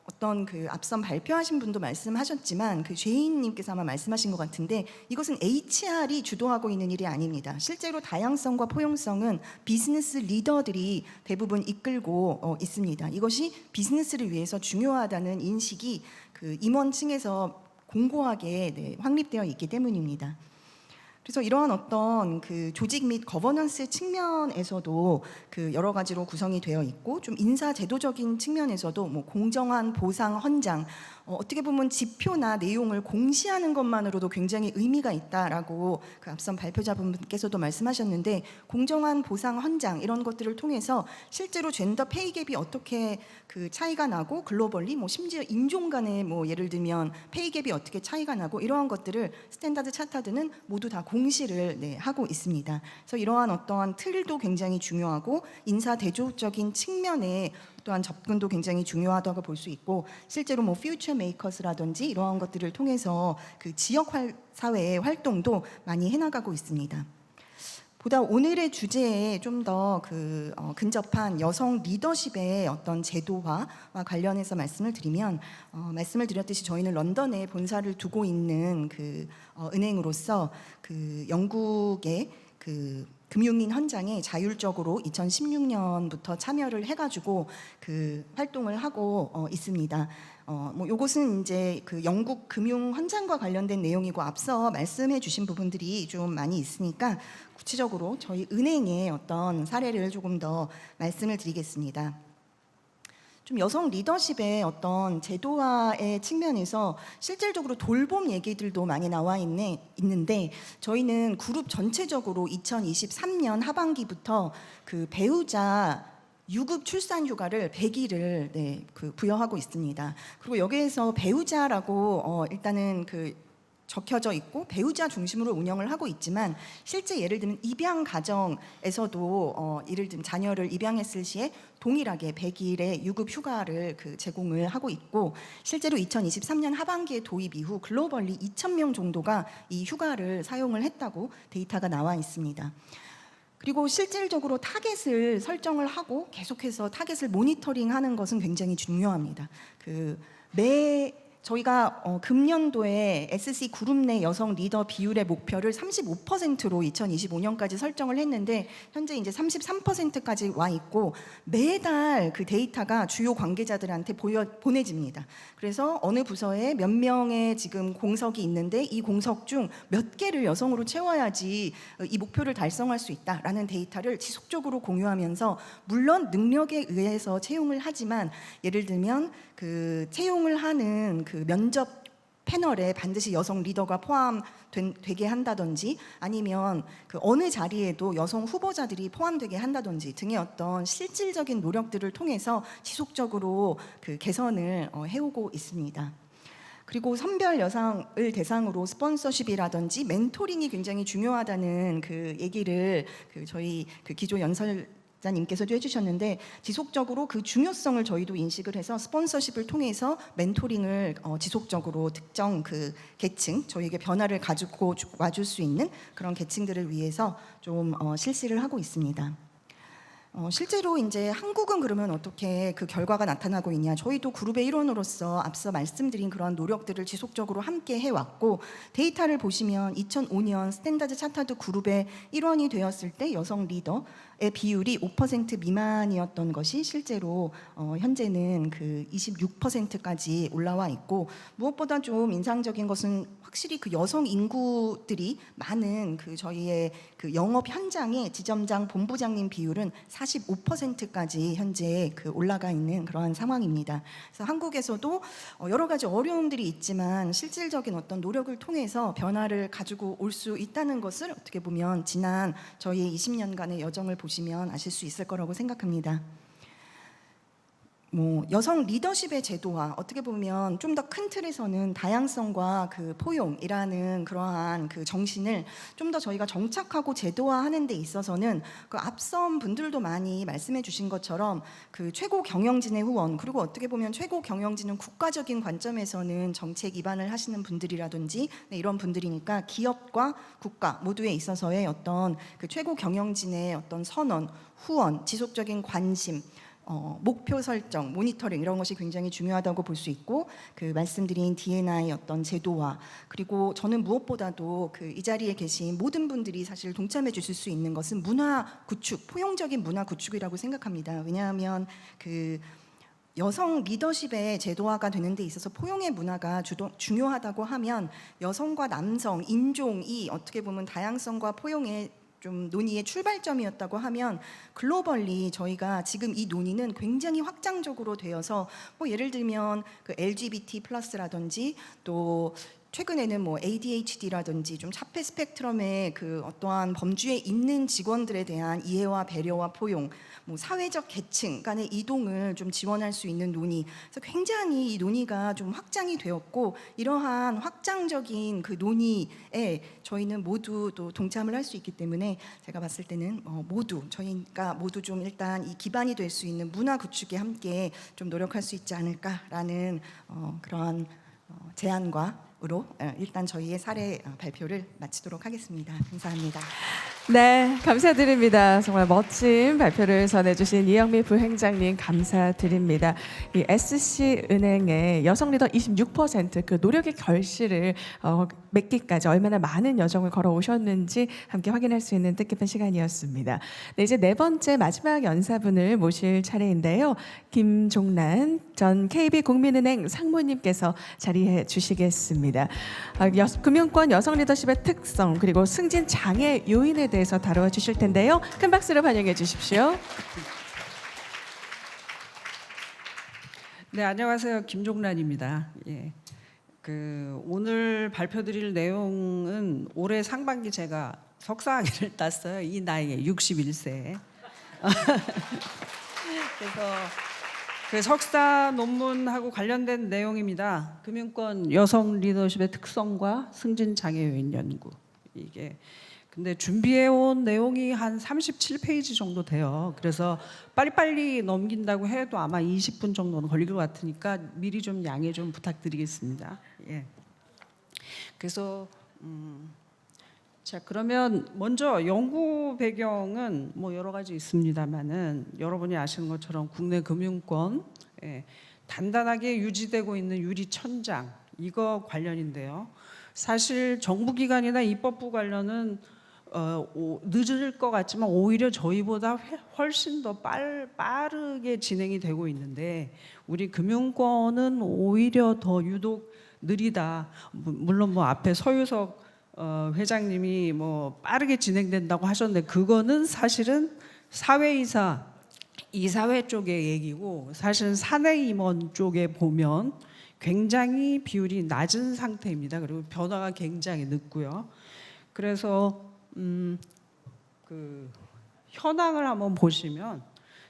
S4: 어떤 그 앞선 발표하신 분도 말씀하셨지만 그 죄인님께서 아마 말씀하신 것 같은데 이것은 HR이 주도하고 있는 일이 아닙니다. 실제로 다양성과 포용성은 비즈니스 리더들이 대부분 이끌고 있습니다. 이것이 비즈니스를 위해서 중요하다는 인식이 그 임원층에서 공고하게 확립되어 있기 때문입니다. 그래서 이러한 어떤 그 조직 및 거버넌스 측면에서도 그 여러 가지로 구성이 되어 있고 좀 인사 제도적인 측면에서도 뭐 공정한 보상 헌장 어떻게 보면 지표나 내용을 공시하는 것만으로도 굉장히 의미가 있다라고 그 앞선 발표자분께서도 말씀하셨는데 공정한 보상 헌장 이런 것들을 통해서 실제로 젠더 페이 갭이 어떻게 그 차이가 나고 글로벌리 뭐 심지어 인종 간의 뭐 예를 들면 페이 갭이 어떻게 차이가 나고 이러한 것들을 스탠다드 차타드는 모두 다 공시를 하고 있습니다. 그래서 이러한 어떠한 틀도 굉장히 중요하고 인사 대조적인 측면에 또한 접근도 굉장히 중요하다고 볼 수 있고 실제로 뭐 퓨처 메이커스라든지 이러한 것들을 통해서 그 지역 사회의 활동도 많이 해나가고 있습니다. 보다 오늘의 주제에 좀 더 그 근접한 여성 리더십의 어떤 제도화와 관련해서 말씀을 드리면 말씀을 드렸듯이 저희는 런던에 본사를 두고 있는 그 은행으로서 그 영국의 그 금융인 헌장에 자율적으로 2016년부터 참여를 해가지고 그 활동을 하고 있습니다. 뭐 요것은 이제 그 영국 금융 헌장과 관련된 내용이고 앞서 말씀해주신 부분들이 좀 많이 있으니까 구체적으로 저희 은행의 어떤 사례를 조금 더 말씀을 드리겠습니다. 좀 여성 리더십의 어떤 제도화의 측면에서 실질적으로 돌봄 얘기들도 많이 나와 있는데 저희는 그룹 전체적으로 2023년 하반기부터 그 배우자 유급 출산 휴가를 100일을 부여하고 있습니다. 그리고 여기에서 배우자라고 일단은 그 적혀져 있고 배우자 중심으로 운영을 하고 있지만 실제 예를 들면 입양 가정에서도 예를 들면 자녀를 입양했을 시에 동일하게 100일의 유급 휴가를 제공을 하고 있고 실제로 2023년 하반기에 도입 이후 글로벌리 2,000명 정도가 이 휴가를 사용을 했다고 데이터가 나와 있습니다. 그리고 실질적으로 타겟을 설정을 하고 계속해서 타겟을 모니터링하는 것은 굉장히 중요합니다. 저희가 금년도에 SC 그룹 내 여성 리더 비율의 목표를 35%로 2025년까지 설정을 했는데 현재 이제 33%까지 와 있고 매달 그 데이터가 주요 관계자들한테 보내집니다. 그래서 어느 부서에 몇 명의 지금 공석이 있는데 이 공석 중 몇 개를 여성으로 채워야지 이 목표를 달성할 수 있다라는 데이터를 지속적으로 공유하면서 물론 능력에 의해서 채용을 하지만 예를 들면 그 채용을 하는 그 면접 패널에 반드시 여성 리더가 포함되게 한다든지 아니면 그 어느 자리에도 여성 후보자들이 포함되게 한다든지 등의 어떤 실질적인 노력들을 통해서 지속적으로 그 개선을 해오고 있습니다. 그리고 선별 여성을 대상으로 스폰서십이라든지 멘토링이 굉장히 중요하다는 그 얘기를 저희 기조 연설자님께서도 해주셨는데 지속적으로 그 중요성을 저희도 인식을 해서 스폰서십을 통해서 멘토링을 지속적으로 특정 그 계층 저희에게 변화를 가지고 와줄 수 있는 그런 계층들을 위해서 좀 실시를 하고 있습니다. 실제로 이제 한국은 그러면 어떻게 그 결과가 나타나고 있냐? 저희도 그룹의 일원으로서 앞서 말씀드린 그런 노력들을 지속적으로 함께 해왔고 데이터를 보시면 2005년 스탠다드 차타드 그룹의 일원이 되었을 때 여성 리더의 비율이 5% 미만이었던 것이 실제로 현재는 그 26%까지 올라와 있고 무엇보다 좀 인상적인 것은 확실히 그 여성 인구들이 많은 그 저희의 그 영업 현장의 지점장 본부장님 비율은 45%까지 현재 그 올라가 있는 그러한 상황입니다. 그래서 한국에서도 여러 가지 어려움들이 있지만 실질적인 어떤 노력을 통해서 변화를 가지고 올 수 있다는 것을 어떻게 보면 지난 저희의 20년간의 여정을 보시면 아실 수 있을 거라고 생각합니다. 여성 리더십의 제도화 어떻게 보면 좀 더 큰 틀에서는 다양성과 그 포용이라는 그러한 그 정신을 좀 더 저희가 정착하고 제도화하는 데 있어서는 그 앞선 분들도 많이 말씀해 주신 것처럼 그 최고 경영진의 후원 그리고 어떻게 보면 최고 경영진은 국가적인 관점에서는 정책 입안을 하시는 분들이라든지 이런 분들이니까 기업과 국가 모두에 있어서의 어떤 그 최고 경영진의 어떤 선언, 후원, 지속적인 관심 목표 설정, 모니터링 이런 것이 굉장히 중요하다고 볼 수 있고 그 말씀드린 D&I 어떤 제도화 그리고 저는 무엇보다도 그 이 자리에 계신 모든 분들이 사실 동참해 주실 수 있는 것은 문화 구축, 포용적인 문화 구축이라고 생각합니다. 왜냐하면 그 여성 리더십의 제도화가 되는 데 있어서 포용의 문화가 중요하다고 하면 여성과 남성, 인종이 어떻게 보면 다양성과 포용의 좀 논의의 출발점이었다고 하면 글로벌리 저희가 지금 이 논의는 굉장히 확장적으로 되어서 예를 들면 그 LGBT 플러스라든지 또 최근에는 ADHD라든지 좀 차폐 스펙트럼의 그 어떠한 범주에 있는 직원들에 대한 이해와 배려와 포용, 사회적 계층 간의 이동을 좀 지원할 수 있는 논의. 그래서 굉장히 이 논의가 좀 확장이 되었고 이러한 확장적인 그 논의에 저희는 모두 또 동참을 할 수 있기 때문에 제가 봤을 때는 저희가 모두 좀 일단 이 기반이 될 수 있는 문화 구축에 함께 좀 노력할 수 있지 않을까라는 그런 제안과 으로 일단 저희의 사례 발표를 마치도록 하겠습니다. 감사합니다.
S1: 네, 감사드립니다. 정말 멋진 발표를 전해주신 이영미 부행장님 감사드립니다. 이 SC은행의 여성 리더 26%그 노력의 결실을 맺기까지 얼마나 많은 여정을 걸어오셨는지 함께 확인할 수 있는 뜻깊은 시간이었습니다. 네, 이제 네 번째 마지막 연사분을 모실 차례인데요. 김종란 전 KB국민은행 상무님께서 자리해 주시겠습니다. 금융권 여성 리더십의 특성 그리고 승진 장애 요인에 대해서 다루어 주실 텐데요. 큰 박수로 환영해 주십시오.
S5: 네, 안녕하세요. 김종란입니다. 예. 오늘 발표드릴 내용은 올해 상반기 제가 석사학위를 땄어요. 이 나이에 61세. 그래서 그 석사 논문하고 관련된 내용입니다. 금융권 여성 리더십의 특성과 승진 장애 요인 연구. 이게 근데 준비해 온 내용이 한 37페이지 정도 돼요. 그래서 빨리빨리 넘긴다고 해도 아마 20분 정도는 걸릴 것 같으니까 미리 좀 양해 좀 부탁드리겠습니다. 예. 그래서 자, 그러면 먼저 연구 배경은 뭐 여러 가지 있습니다만은 여러분이 아시는 것처럼 국내 금융권 단단하게 유지되고 있는 유리 천장 이거 관련인데요. 사실 정부기관이나 입법부 관련은 늦을 것 같지만 오히려 저희보다 훨씬 더 빠르게 진행이 되고 있는데 우리 금융권은 오히려 더 유독 느리다. 물론 뭐 앞에 서유석 회장님이 뭐 빠르게 진행된다고 하셨는데 그거는 사실은 사회이사 이사회 쪽의 얘기고 사실은 사내임원 쪽에 보면 굉장히 비율이 낮은 상태입니다. 그리고 변화가 굉장히 늦고요. 그래서 그 현황을 한번 보시면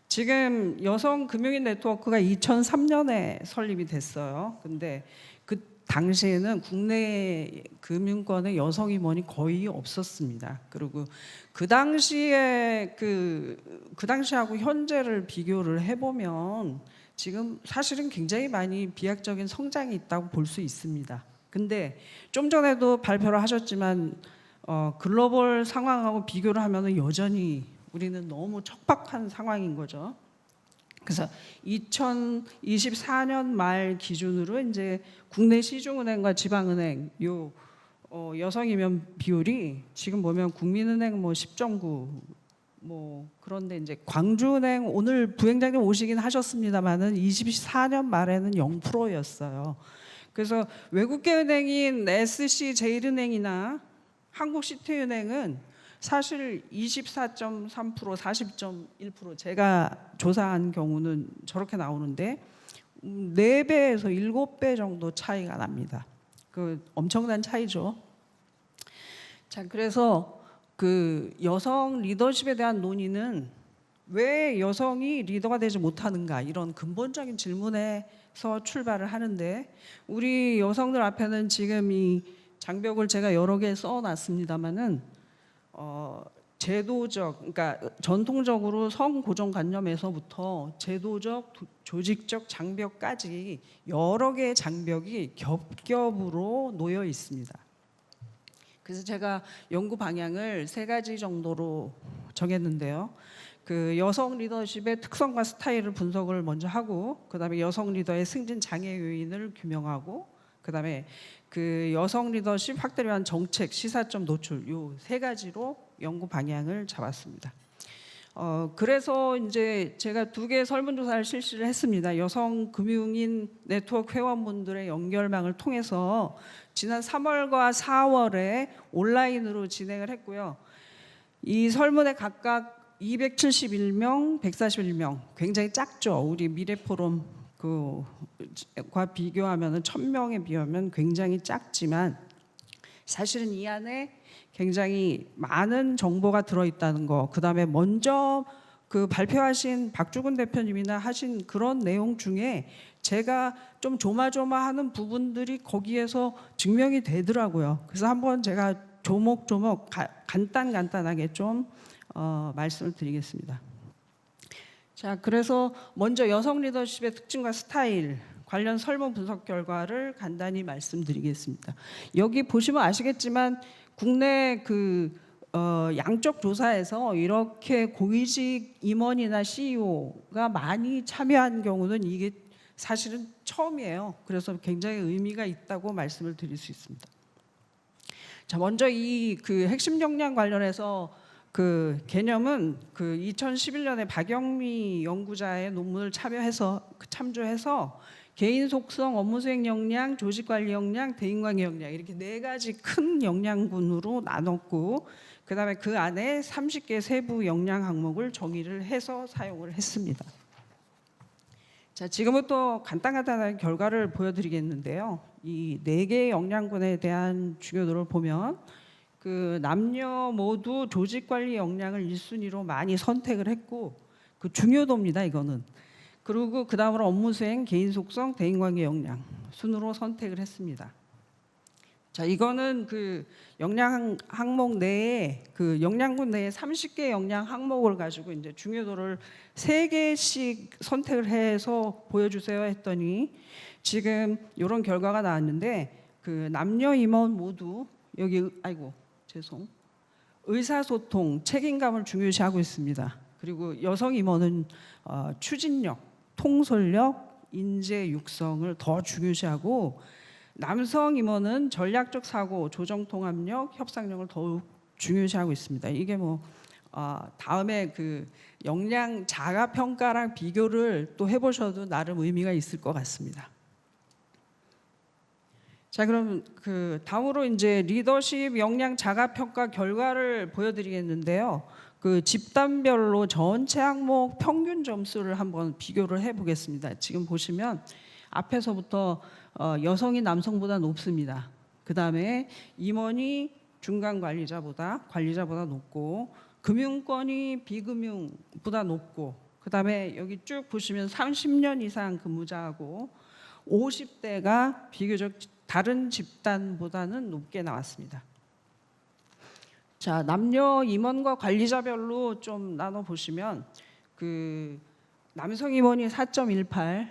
S5: 지금 여성 금융인 네트워크가 2003년에 설립이 됐어요. 근데 그 당시에는 국내 금융권에 여성 임원이 거의 없었습니다. 그리고 그 당시에 그 당시하고 현재를 비교를 해보면 지금 사실은 굉장히 많이 비약적인 성장이 있다고 볼 수 있습니다. 근데 좀 전에도 발표를 하셨지만 글로벌 상황하고 비교를 하면은 여전히 우리는 너무 척박한 상황인 거죠. 그래서 2024년 말 기준으로 이제 국내 시중은행과 지방은행 요 여성 임원 비율이 지금 보면 국민은행 뭐 10.9 뭐 그런데 이제 광주은행 오늘 부행장님 오시긴 하셨습니다만은 24년 말에는 0%였어요. 그래서 외국계 은행인 SC제일은행이나 한국시티은행은 사실 24.3%, 40.1% 제가 조사한 경우는 저렇게 나오는데 4배에서 7배 정도 차이가 납니다. 그 엄청난 차이죠. 자, 그래서 그 여성 리더십에 대한 논의는 왜 여성이 리더가 되지 못하는가 이런 근본적인 질문에서 출발을 하는데 우리 여성들 앞에는 지금 이 장벽을 제가 여러 개 써놨습니다만은 제도적, 그러니까 전통적으로 성고정관념에서부터 제도적, 조직적 장벽까지 여러 개의 장벽이 겹겹으로 놓여 있습니다. 그래서 제가 연구 방향을 3가지 정도로 정했는데요. 그 여성 리더십의 특성과 스타일을 분석을 먼저 하고, 그다음에 여성 리더의 승진 장애 요인을 규명하고, 그다음에 그 여성 리더십 확대를 위한 정책, 시사점 노출 요 3가지로 연구 방향을 잡았습니다. 그래서 이제 제가 2개 설문조사를 실시를 했습니다. 여성 금융인 네트워크 회원분들의 연결망을 통해서 지난 3월과 4월에 온라인으로 진행을 했고요. 이 설문에 각각 271명, 141명, 굉장히 작죠. 우리 미래포럼 과 비교하면 1000명에 비하면 굉장히 작지만 사실은 이 안에 굉장히 많은 정보가 들어있다는 거. 그다음에 먼저 그 발표하신 박주근 대표님이나 하신 그런 내용 중에 제가 좀 조마조마하는 부분들이 거기에서 증명이 되더라고요. 그래서 한번 제가 조목조목 간단하게 좀 말씀을 드리겠습니다. 자, 그래서 먼저 여성 리더십의 특징과 스타일 관련 설문 분석 결과를 간단히 말씀드리겠습니다. 여기 보시면 아시겠지만 국내 그 양쪽 조사에서 이렇게 고위직 임원이나 CEO가 많이 참여한 경우는 이게 사실은 처음이에요. 그래서 굉장히 의미가 있다고 말씀을 드릴 수 있습니다. 자, 먼저 이 그 핵심 역량 관련해서 그 개념은 그 2011년에 박영미 연구자의 논문을 참조해서 개인 속성, 업무 수행 역량, 조직 관리 역량, 대인 관계 역량 이렇게 4가지 큰 역량군으로 나눴고 그다음에 그 안에 30개 세부 역량 항목을 정의를 해서 사용을 했습니다. 자, 지금부터 간단하게 결과를 보여드리겠는데요. 이 4개의 역량군에 대한 중요도를 보면 그 남녀 모두 조직 관리 역량을 1순위로 많이 선택을 했고 그 중요도입니다. 이거는. 그리고 그 다음으로 업무 수행, 개인 속성, 대인 관계 역량 순으로 선택을 했습니다. 자, 이거는 그 역량 항목 내에 그 역량군 내에 30개 역량 항목을 가지고 이제 중요도를 3개씩 선택을 해서 보여주세요 했더니 지금 이런 결과가 나왔는데 그 남녀 임원 모두 여기 의사소통, 책임감을 중요시하고 있습니다. 그리고 여성 임원은 추진력, 통솔력, 인재 육성을 더 중요시하고 남성 임원은 전략적 사고, 조정 통합력, 협상력을 더욱 중요시하고 있습니다. 이게 다음에 그 역량 자가 평가랑 비교를 또 해보셔도 나름 의미가 있을 것 같습니다. 자, 그럼 그 다음으로 이제 리더십 역량 자가 평가 결과를 보여드리겠는데요. 그 집단별로 전체 항목 평균 점수를 한번 비교를 해보겠습니다. 지금 보시면 앞에서부터 여성이 남성보다 높습니다. 그 다음에 임원이 중간 관리자보다 높고 금융권이 비금융보다 높고 그 다음에 여기 쭉 보시면 30년 이상 근무자하고 50대가 비교적 다른 집단보다는 높게 나왔습니다. 자, 남녀 임원과 관리자별로 좀 나눠 보시면 그 남성 임원이 4.18,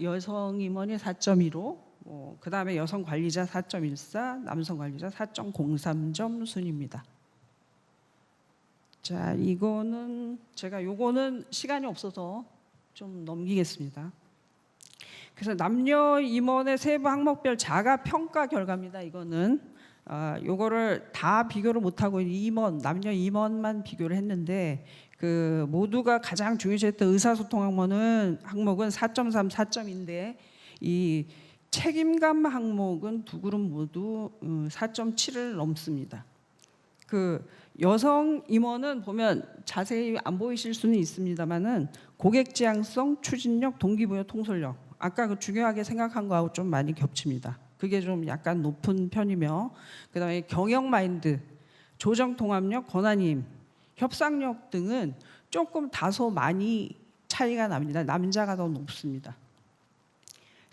S5: 여성 임원이 4.15, 그 다음에 여성 관리자 4.14, 남성 관리자 4.03점 순입니다. 자, 이거는 제가 요거는 시간이 없어서 좀 넘기겠습니다. 그래서 남녀 임원의 세부 항목별 자가 평가 결과입니다. 이거는 요거를 다 비교를 못하고 남녀 임원만 비교를 했는데 그 모두가 가장 중요시했던 의사소통 항목은 4.3, 4점인데 이 책임감 항목은 두 그룹 모두 4.7을 넘습니다. 그 여성 임원은 보면 자세히 안 보이실 수는 있습니다만은 고객 지향성, 추진력, 동기부여, 통솔력 아까 그 중요하게 생각한 거하고 좀 많이 겹칩니다. 그게 좀 약간 높은 편이며 그다음에 경영 마인드, 조정 통합력, 권한임, 협상력 등은 조금 다소 많이 차이가 납니다. 남자가 더 높습니다.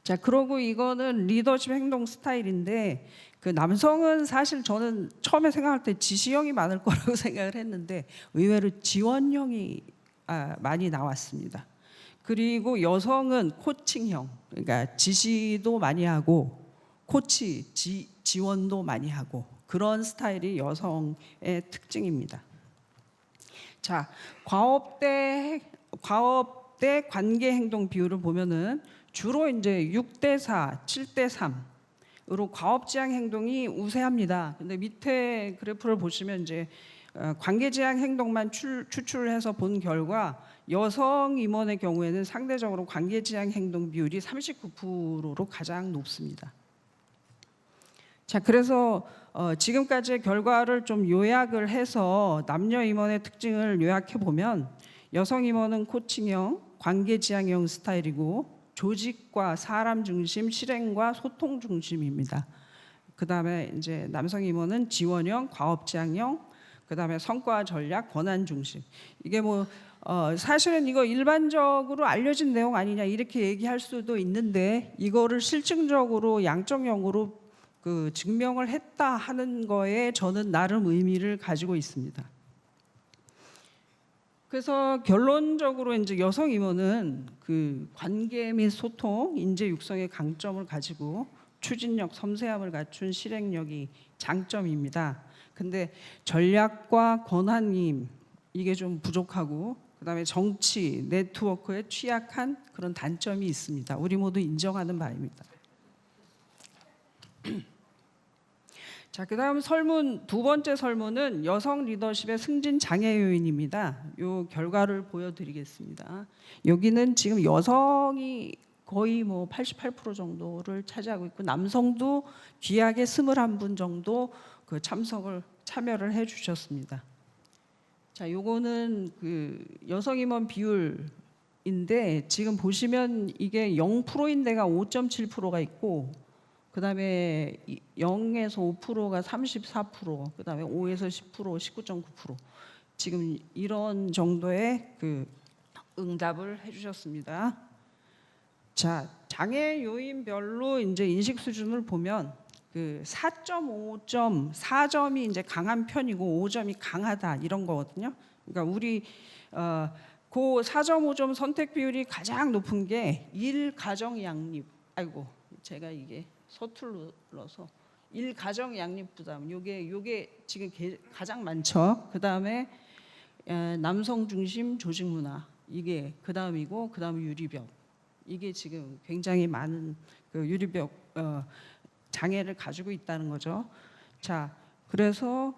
S5: 자, 그러고 이거는 리더십 행동 스타일인데 그 남성은 사실 저는 처음에 생각할 때 지시형이 많을 거라고 생각을 했는데 의외로 지원형이 많이 나왔습니다. 그리고 여성은 코칭형, 그러니까 지시도 많이 하고 코치, 지원도 많이 하고 그런 스타일이 여성의 특징입니다. 자, 과업대 관계 행동 비율을 보면은 주로 이제 6대4, 7대3으로 과업 지향 행동이 우세합니다. 근데 밑에 그래프를 보시면 이제 관계 지향 행동만 추출을 해서 본 결과 여성 임원의 경우에는 상대적으로 관계 지향 행동 비율이 39%로 가장 높습니다. 자, 그래서 지금까지의 결과를 좀 요약을 해서 남녀 임원의 특징을 요약해 보면 여성 임원은 코칭형, 관계 지향형 스타일이고 조직과 사람 중심, 실행과 소통 중심입니다. 그다음에 이제 남성 임원은 지원형, 과업 지향형, 그다음에 성과 전략, 권한 중심. 이게 사실은 이거 일반적으로 알려진 내용 아니냐 이렇게 얘기할 수도 있는데 이거를 실증적으로 양적형으로 그 증명을 했다 하는 거에 저는 나름 의미를 가지고 있습니다. 그래서 결론적으로 이제 여성 임원은 그 관계 및 소통, 인재 육성의 강점을 가지고 추진력, 섬세함을 갖춘 실행력이 장점입니다. 근데 전략과 권한임 이게 좀 부족하고 그다음에 정치, 네트워크에 취약한 그런 단점이 있습니다. 우리 모두 인정하는 바입니다. 자, 그다음 설문 두 번째 설문은 여성 리더십의 승진 장애 요인입니다. 요 결과를 보여드리겠습니다. 여기는 지금 여성이 거의 뭐 88% 정도를 차지하고 있고 남성도 귀하게 21분 정도 그 참여를 해주셨습니다. 자, 요거는 그 여성 임원 비율인데 지금 보시면 이게 0%인 데가 5.7%가 있고 그다음에 0에서 5%가 34%, 그다음에 5에서 10%, 19.9%. 지금 이런 정도의 그 응답을 해주셨습니다. 자, 장애 요인별로 이제 인식 수준을 보면 그 4.5점, 4점이 이제 강한 편이고 5점이 강하다 이런 거거든요. 그러니까 우리 그 4.5점 선택 비율이 가장 높은 게 일가정 양립. 아이고, 제가 이게 서툴러서 일가정 양립 부담. 요게 지금 가장 많죠. 그다음에 남성 중심 조직 문화. 이게 그다음이고 그다음에 유리벽. 이게 지금 굉장히 많은 그 유리벽 장애를 가지고 있다는 거죠. 자, 그래서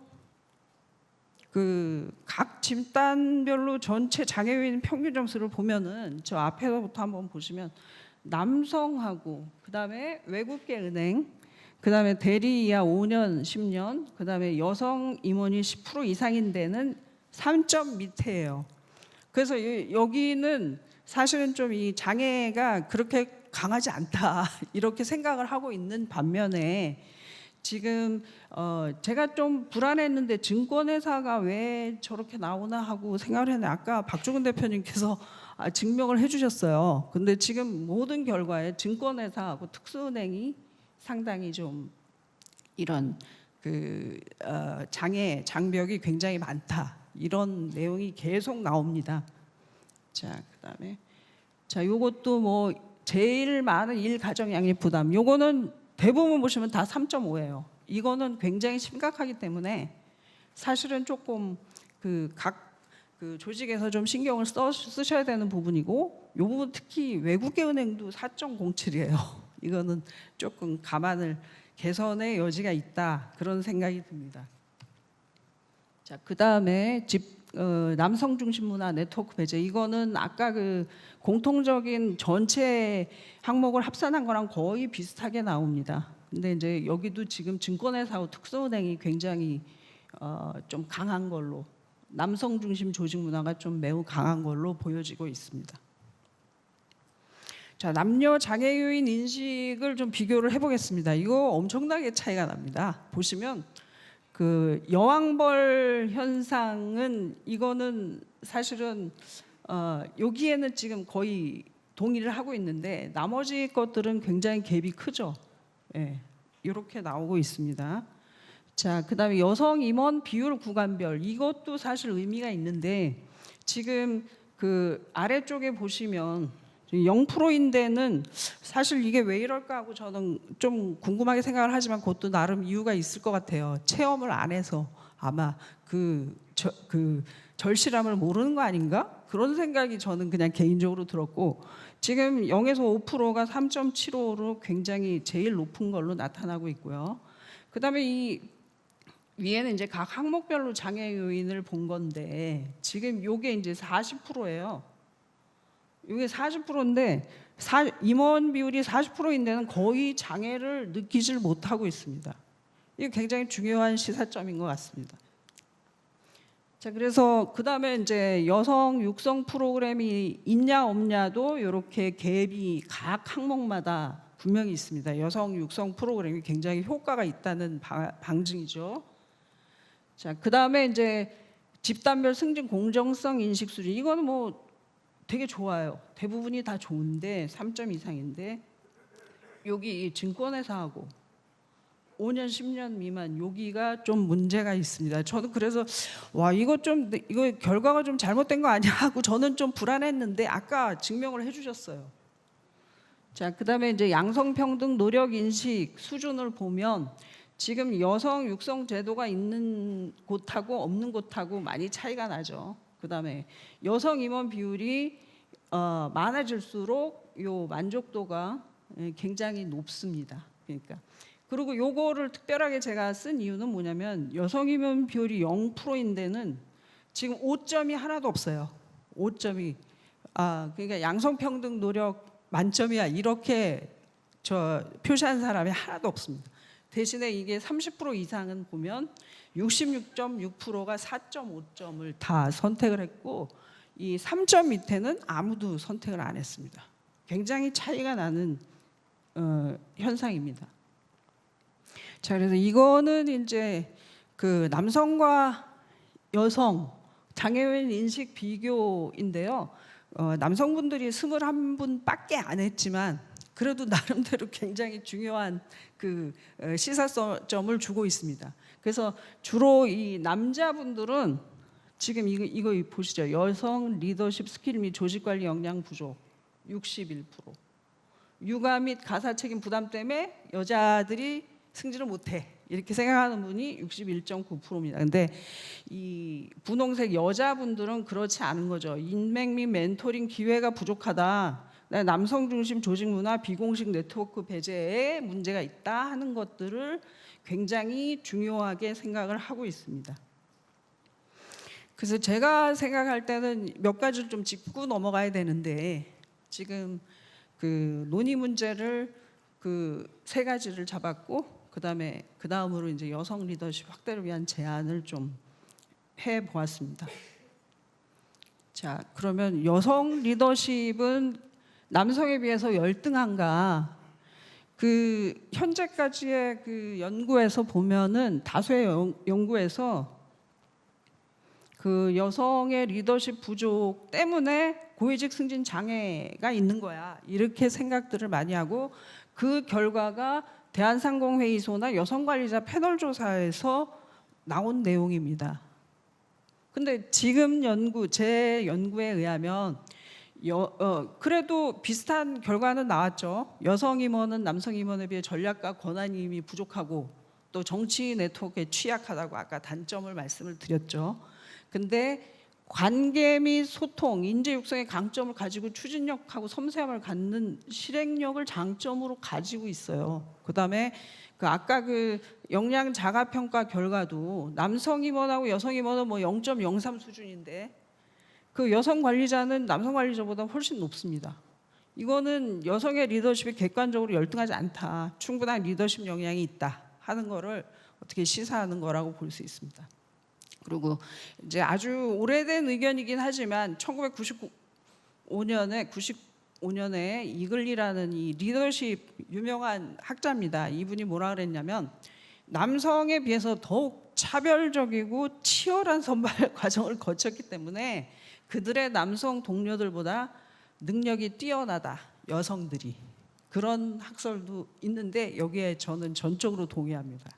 S5: 그 각 집단별로 전체 장애 요인 평균 점수를 보면은 저 앞에서부터 한번 보시면 남성하고 그다음에 외국계 은행, 그다음에 대리 이하 5년, 10년, 그다음에 여성 임원이 10% 이상인 데는 3점 밑에예요. 그래서 여기는 사실은 좀 이 장애가 그렇게 강하지 않다 이렇게 생각을 하고 있는 반면에 지금 제가 좀 불안했는데 증권회사가 왜 저렇게 나오나 하고 생각을 했는데 아까 박주근 대표님께서 증명을 해주셨어요. 근데 지금 모든 결과에 증권회사하고 특수은행이 상당히 좀 이런 그 장벽이 굉장히 많다 이런 내용이 계속 나옵니다. 자, 그다음에 자, 요것도 뭐 제일 많은 일가정 양립 부담. 요거는 대부분 보시면 다 3.5예요. 이거는 굉장히 심각하기 때문에 사실은 조금 그 각 그 조직에서 좀 신경을 쓰셔야 되는 부분이고 요 부분 특히 외국계 은행도 4.07이에요. 이거는 조금 개선의 여지가 있다 그런 생각이 듭니다. 자, 그다음에 남성 중심 문화 네트워크 배제. 이거는 아까 그 공통적인 전체 항목을 합산한 거랑 거의 비슷하게 나옵니다. 근데 이제 여기도 지금 증권회사하고 특수은행이 굉장히 좀 강한 걸로 남성 중심 조직 문화가 좀 매우 강한 걸로 보여지고 있습니다. 자, 남녀 장애 요인 인식을 좀 비교를 해보겠습니다. 이거 엄청나게 차이가 납니다. 보시면 그 여왕벌 현상은 이거는 사실은 여기에는 지금 거의 동의를 하고 있는데 나머지 것들은 굉장히 갭이 크죠. 예, 이렇게 나오고 있습니다. 자, 그다음에 여성 임원 비율 구간별 이것도 사실 의미가 있는데 지금 그 아래쪽에 보시면 0%인 데는 사실 이게 왜 이럴까 하고 저는 좀 궁금하게 생각을 하지만 그것도 나름 이유가 있을 것 같아요. 체험을 안 해서 아마 그 절실함을 모르는 거 아닌가? 그런 생각이 저는 그냥 개인적으로 들었고 지금 0에서 5%가 3.75로 굉장히 제일 높은 걸로 나타나고 있고요. 그다음에 이 위에는 이제 각 항목별로 장애 요인을 본 건데 지금 요게 이제 40%예요. 이게 40%인데 임원 비율이 40%인 데는 거의 장애를 느끼질 못하고 있습니다. 이게 굉장히 중요한 시사점인 것 같습니다. 자, 그래서 그다음에 이제 여성 육성 프로그램이 있냐 없냐도 이렇게 갭이 각 항목마다 분명히 있습니다. 여성 육성 프로그램이 굉장히 효과가 있다는 방증이죠. 자, 그다음에 이제 집단별 승진 공정성 인식 수준 이거는 뭐 되게 좋아요. 대부분이 다 좋은데 3점 이상인데 여기 증권회사하고 5년 10년 미만 여기가 좀 문제가 있습니다. 저도 그래서 와 이거 결과가 좀 잘못된 거 아니야 하고 저는 좀 불안했는데 아까 증명을 해주셨어요. 자, 그다음에 이제 양성평등 노력 인식 수준을 보면 지금 여성 육성 제도가 있는 곳하고 없는 곳하고 많이 차이가 나죠. 그다음에 여성 임원 비율이 많아질수록 요 만족도가 굉장히 높습니다. 그러니까 그리고 요거를 특별하게 제가 쓴 이유는 뭐냐면 여성 임원 비율이 0%인데는 지금 5점이 하나도 없어요. 5점이 그러니까 양성평등 노력 만점이야 이렇게 표시한 사람이 하나도 없습니다. 대신에 이게 30% 이상은 보면 66.6%가 4.5점을 다 선택을 했고 이 3점 밑에는 아무도 선택을 안 했습니다. 굉장히 차이가 나는 현상입니다. 자, 그래서 이거는 이제 그 남성과 여성 장애인 인식 비교인데요. 남성분들이 21분밖에 안 했지만 그래도 나름대로 굉장히 중요한 그 시사점을 주고 있습니다. 그래서 주로 이 남자분들은 지금 이거 보시죠. 여성 리더십 스킬 및 조직 관리 역량 부족 61%. 육아 및 가사 책임 부담 때문에 여자들이 승진을 못해. 이렇게 생각하는 분이 61.9%입니다. 근데 이 분홍색 여자분들은 그렇지 않은 거죠. 인맥 및 멘토링 기회가 부족하다. 남성 중심 조직 문화, 비공식 네트워크 배제에 문제가 있다 하는 것들을 굉장히 중요하게 생각을 하고 있습니다. 그래서 제가 생각할 때는 몇 가지를 좀 짚고 넘어가야 되는데 지금 그 논의 문제를 그 세 가지를 잡았고 그다음으로 이제 여성 리더십 확대를 위한 제안을 좀 해 보았습니다. 자, 그러면 여성 리더십은 남성에 비해서 열등한가? 그 현재까지의 그 연구에서 보면은 다수의 연구에서 그 여성의 리더십 부족 때문에 고위직 승진 장애가 있는 거야. 이렇게 생각들을 많이 하고 그 결과가 대한상공회의소나 여성관리자 패널 조사에서 나온 내용입니다. 근데 지금 제 연구에 의하면 그래도 비슷한 결과는 나왔죠. 여성 임원은 남성 임원에 비해 전략과 권한이 이미 부족하고 또 정치 네트워크에 취약하다고 아까 단점을 말씀을 드렸죠. 근데 관계 및 소통, 인재 육성의 강점을 가지고 추진력하고 섬세함을 갖는 실행력을 장점으로 가지고 있어요. 그다음에 아까 그 역량 자가 평가 결과도 남성 임원하고 여성 임원은 뭐 0.03 수준인데 그 여성 관리자는 남성 관리자보다 훨씬 높습니다. 이거는 여성의 리더십이 객관적으로 열등하지 않다. 충분한 리더십 역량이 있다 하는 거를 어떻게 시사하는 거라고 볼 수 있습니다. 그리고 이제 아주 오래된 의견이긴 하지만 1995년에 이글리라는 이 리더십 유명한 학자입니다. 이분이 뭐라 그랬냐면 남성에 비해서 더욱 차별적이고 치열한 선발 과정을 거쳤기 때문에 그들의 남성 동료들보다 능력이 뛰어나다. 여성들이. 그런 학설도 있는데 여기에 저는 전적으로 동의합니다.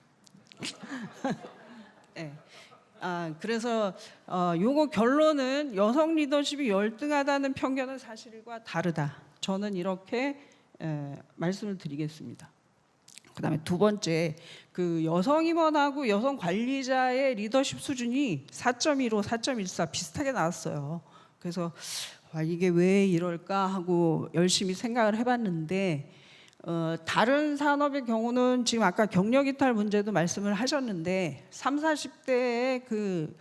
S5: 네. 그래서 요거 결론은 여성 리더십이 열등하다는 편견은 사실과 다르다. 저는 이렇게 말씀을 드리겠습니다. 그다음에 두 번째, 그 여성 임원하고 여성 관리자의 리더십 수준이 4.15, 4.14 비슷하게 나왔어요. 그래서 이게 왜 이럴까 하고 열심히 생각을 해봤는데 다른 산업의 경우는 지금 아까 경력 이탈 문제도 말씀을 하셨는데 30, 40대의 그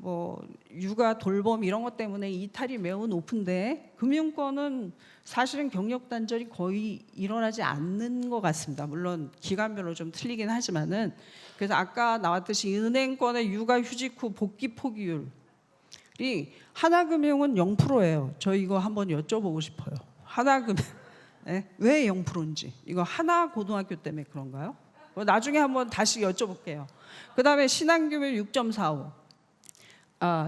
S5: 뭐 육아 돌봄 이런 것 때문에 이탈이 매우 높은데 금융권은 사실은 경력 단절이 거의 일어나지 않는 것 같습니다. 물론 기관별로 좀 틀리긴 하지만은 그래서 아까 나왔듯이 은행권의 육아 휴직 후 복귀 포기율이 하나금융은 0%예요. 저 이거 한번 여쭤보고 싶어요. 하나금융 네? 왜 0%인지 이거 하나고등학교 때문에 그런가요? 나중에 한번 다시 여쭤볼게요. 그다음에 신한금융 6.45.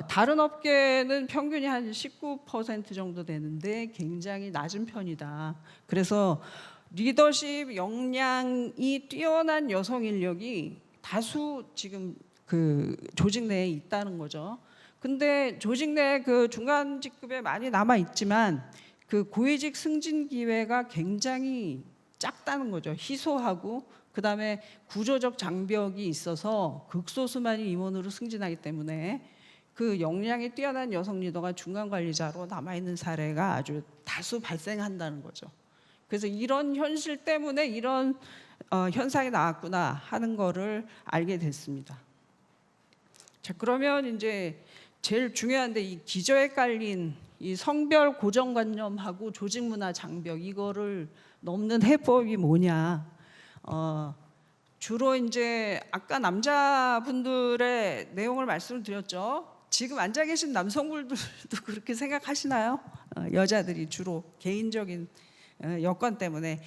S5: 다른 업계는 평균이 한 19% 정도 되는데 굉장히 낮은 편이다. 그래서 리더십 역량이 뛰어난 여성 인력이 다수 지금 그 조직 내에 있다는 거죠. 근데 조직 내에 그 중간 직급에 많이 남아 있지만 그 고위직 승진 기회가 굉장히 작다는 거죠. 희소하고 그다음에 구조적 장벽이 있어서 극소수만이 임원으로 승진하기 때문에 그 역량이 뛰어난 여성 리더가 중간 관리자로 남아 있는 사례가 아주 다수 발생한다는 거죠. 그래서 이런 현실 때문에 이런 현상이 나왔구나 하는 거를 알게 됐습니다. 자, 그러면 이제 제일 중요한데 이 기저에 깔린 이 성별 고정관념하고 조직문화 장벽 이거를 넘는 해법이 뭐냐? 주로 이제 아까 남자분들의 내용을 말씀드렸죠. 지금 앉아 계신 남성분들도 그렇게 생각하시나요? 여자들이 주로 개인적인 여건 때문에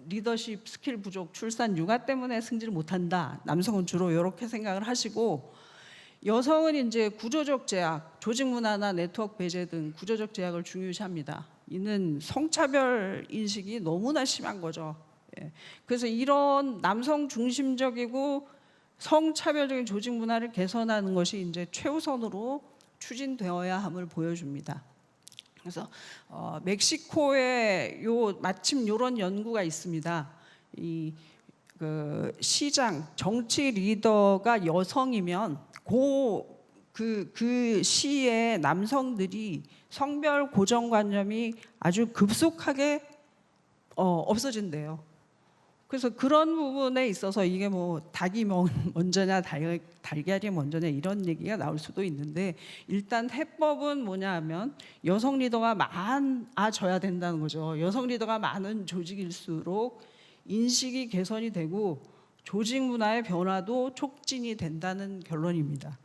S5: 리더십 스킬 부족, 출산, 육아 때문에 승진을 못한다. 남성은 주로 이렇게 생각을 하시고 여성은 이제 구조적 제약, 조직 문화나 네트워크 배제 등 구조적 제약을 중요시합니다. 이는 성차별 인식이 너무나 심한 거죠. 그래서 이런 남성 중심적이고 성차별적인 조직 문화를 개선하는 것이 이제 최우선으로 추진되어야 함을 보여줍니다. 그래서 멕시코에 마침 이런 연구가 있습니다. 그 시장 정치 리더가 여성이면 그 시의 남성들이 성별 고정관념이 아주 급속하게 없어진대요. 그래서 그런 부분에 있어서 이게 뭐 닭이 먼저냐 달걀이 먼저냐 이런 얘기가 나올 수도 있는데 일단 해법은 뭐냐 하면 여성 리더가 많아져야 된다는 거죠. 여성 리더가 많은 조직일수록 인식이 개선이 되고 조직 문화의 변화도 촉진이 된다는 결론입니다.